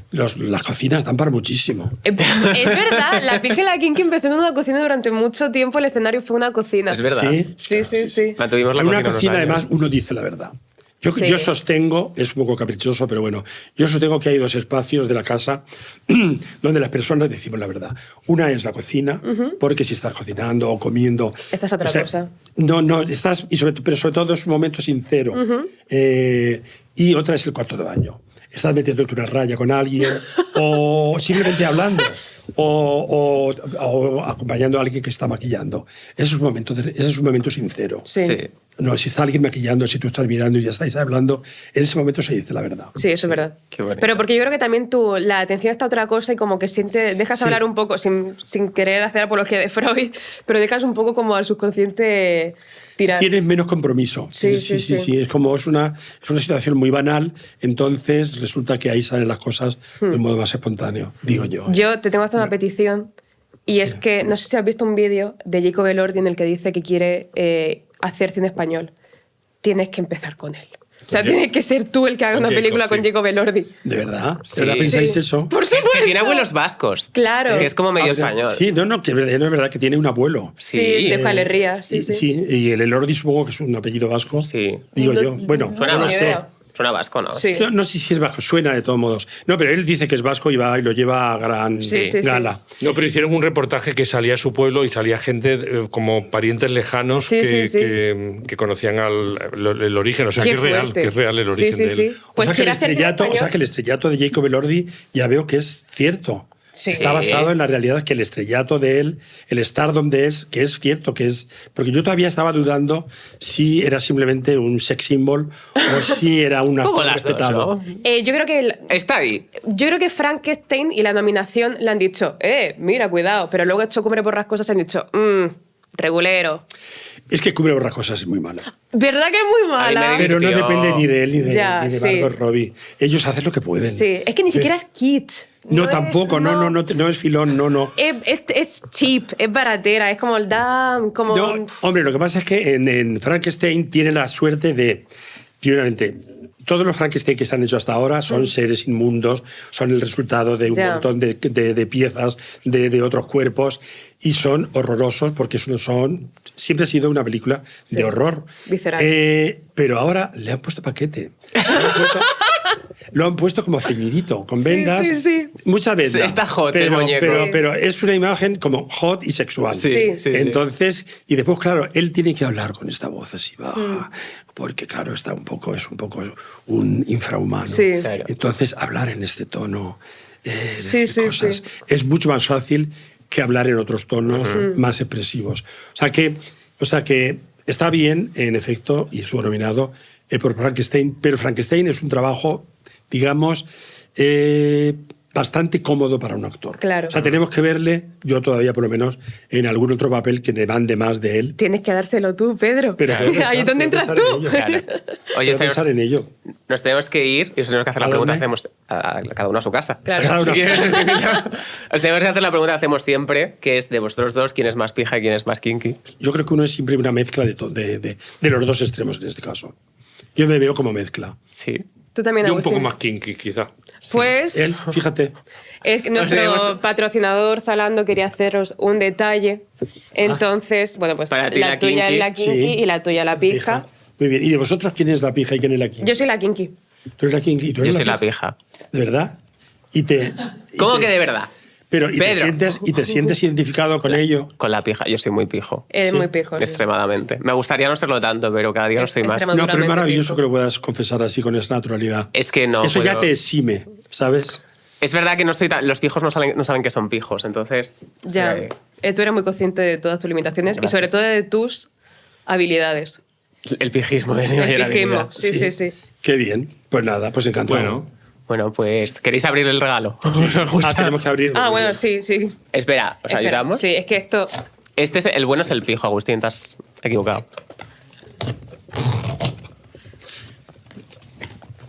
claro. Las cocinas dan para muchísimo. Es verdad, La pija y la Kinky empezó en una cocina durante mucho tiempo, el escenario fue una cocina. Es verdad. Sí. Mantuvimos la En una unos cocina, años. además, uno dice la verdad. Sí. Yo sostengo, es un poco caprichoso, pero bueno, yo sostengo que hay dos espacios de la casa donde las personas decimos la verdad. Una es la cocina, porque si estás cocinando o comiendo... Esta es otra cosa. No, estás, pero sobre todo es un momento sincero. Y otra es el cuarto de baño. Estás metiéndote una raya con alguien o simplemente hablando o acompañando a alguien que está maquillando. Ese es un momento sincero. Sí. No, si está alguien maquillando, si tú estás mirando y ya estáis hablando, en ese momento se dice la verdad. Sí, eso es verdad. Qué bonito. Pero porque yo creo que también la atención está a otra cosa y como que dejas Sí. hablar un poco, sin querer hacer apología de Freud, pero dejas un poco como al subconsciente tirar. Tienes menos compromiso. Sí. Es como es una situación muy banal, entonces resulta que ahí salen las cosas de un modo más espontáneo, digo yo. Yo te tengo que hacer una petición y es que no sé si has visto un vídeo de Jacob Elordi en el que dice que quiere hacer cine español. Tienes que empezar con él. O sea, tienes que ser tú el que haga Con una Jacob, película con sí. Jacob Elordi. ¿De verdad? Sí. ¿De verdad pensáis Sí. eso? Por supuesto. Que tiene abuelos vascos. Claro. Que es como medio Ah, español. Sí, que no es verdad que tiene un abuelo. Sí, de Palería. Sí. Y el Elordi supongo que es un apellido vasco. Sí. Digo No- yo. Bueno, Suena no lo vasco. sé. Suena vasco, ¿no? Sí. No sé si es vasco, suena de todos modos. No, pero él dice que es vasco y va y lo lleva a gran Sí. gala. No, pero hicieron un reportaje que salía a su pueblo y salía gente como parientes lejanos Sí. que conocían el origen. O sea, Qué que es real, fuerte. que es real el origen de él. Sí. Pues o quiere hacer cine español. que el estrellato de Jacob Elordi ya veo que es cierto. Sí. Está basado en la realidad, que el estrellato de él, el stardom de él, que es cierto, que es... Porque yo todavía estaba dudando si era simplemente un sex symbol o si era un Como actor las dos, respetado. ¿no? Yo creo que Está ahí. Frankenstein y la nominación le han dicho, mira, cuidado, pero luego hecho Cumbre Borrascosas han dicho, regulero. Es que Cubre Borrascosas es muy mala. ¿Verdad que es muy mala? me Pero no Tío. depende ni de él ni de, Ya, ni de sí. Margot Robbie. Ellos hacen lo que pueden. Sí, es que ni siquiera es kitsch. No, tampoco, no es filón, no. Es cheap, es baratera, es como el dam, como... No, hombre, lo que pasa es que en Frankenstein tiene la suerte de, primeramente, todos los Frankenstein que se han hecho hasta ahora son seres inmundos, son el resultado de un Ya. montón de piezas de otros cuerpos y son horrorosos porque siempre ha sido una película de horror. Visceral. Pero ahora le han puesto paquete. Lo han puesto como ceñidito, con vendas. sí. Muchas veces. Está hot el muñeco. Pero es una imagen como hot y sexual. Sí. Entonces, y después, claro, él tiene que hablar con esta voz así, va, porque claro, es un poco un infrahumano. Sí. Claro. Entonces, hablar en este tono, Sí, decir sí, cosas, sí. es mucho más fácil que hablar en otros tonos más expresivos. O sea que está bien, en efecto, y estuvo nominado por Frankenstein, pero Frankenstein es un trabajo, digamos, bastante cómodo para un actor. Claro. O sea, tenemos que verle, yo todavía por lo menos, en algún otro papel que demande más de él. Tienes que dárselo tú, Pedro. Pero tengo que Ahí es pensar- donde tengo que entras pensar tú. en ello. Claro. Oye, Tengo que pensar en ello. nos tenemos que ir y os tenemos que hacer la ¿A pregunta dónde? que hacemos a cada uno a su casa. Claro. Cada uno- Si quieres, os tenemos que hacer la pregunta que hacemos siempre, que es de vosotros dos, quién es más pija y quién es más kinky. Yo creo que uno es siempre una mezcla de los dos extremos en este caso. Yo me veo como mezcla. Sí. Tú también, Yo un Agustín. poco más kinky, quizá. Pues Él, fíjate, es que nuestro tenemos- patrocinador Zalando quería haceros un detalle. Entonces, bueno, pues Para ti la la tuya kinky. es la kinky Sí. y la tuya la pija. Muy bien. ¿Y de vosotros quién es la pija y quién es la kinky? Yo soy la kinky. Tú eres la kinky y tú Yo eres soy la pija. ¿De verdad? ¿Cómo que de verdad? Pero, Pedro. ¿y te sientes identificado con ello? Con la pija, yo soy muy pijo. Es Sí. muy pijo. sí. Extremadamente. Me gustaría no serlo tanto, pero cada día lo soy más. extrema- No, pero es maravilloso pijo. que lo puedas confesar así con esa naturalidad. Es que no. Eso ya puedo. te exime, ¿sabes? Es verdad que no estoy los pijos no saben que son pijos, entonces. Ya. Tú eres muy consciente de todas tus limitaciones y sobre todo de tus habilidades. El pijismo es mi El mayor pijismo. habilidad. Sí. Qué bien. Pues nada, pues encantado. Bueno, Bueno, pues, ¿queréis abrir el regalo? ¿Os gusta? tenemos que abrirlo. Ah, bueno, sí. Espera, ¿os Espera, ayudamos? Sí, es que esto... El bueno es el pijo, Agustín, te has equivocado.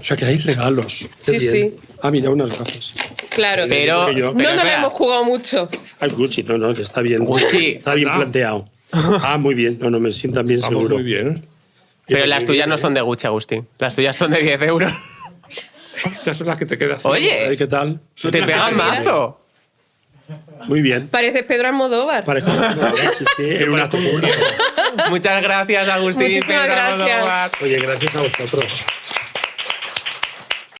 O sea, que hay regalos. Qué Sí, bien. sí. Ah, mira, unas gafas. Claro. Pero- Que yo. No nos la espera. hemos jugado mucho. Ay, Gucci, no, está bien. Gucci. Está bien planteado. Ah, muy bien. No, me sientan bien vamos seguro. muy bien. Pero Muy las bien, tuyas no ¿eh? son de Gucci, Agustín. Las tuyas son de 10 euros. Estas son las que te quedan. Oye, Ay, ¿qué tal? te pegan mira. mazo. Muy bien. Pareces Pedro Almodóvar. Parece sí, en una tocura. Muchas gracias, Agustín. Muchísimas Pedro gracias. Almodóvar. Oye, gracias a vosotros.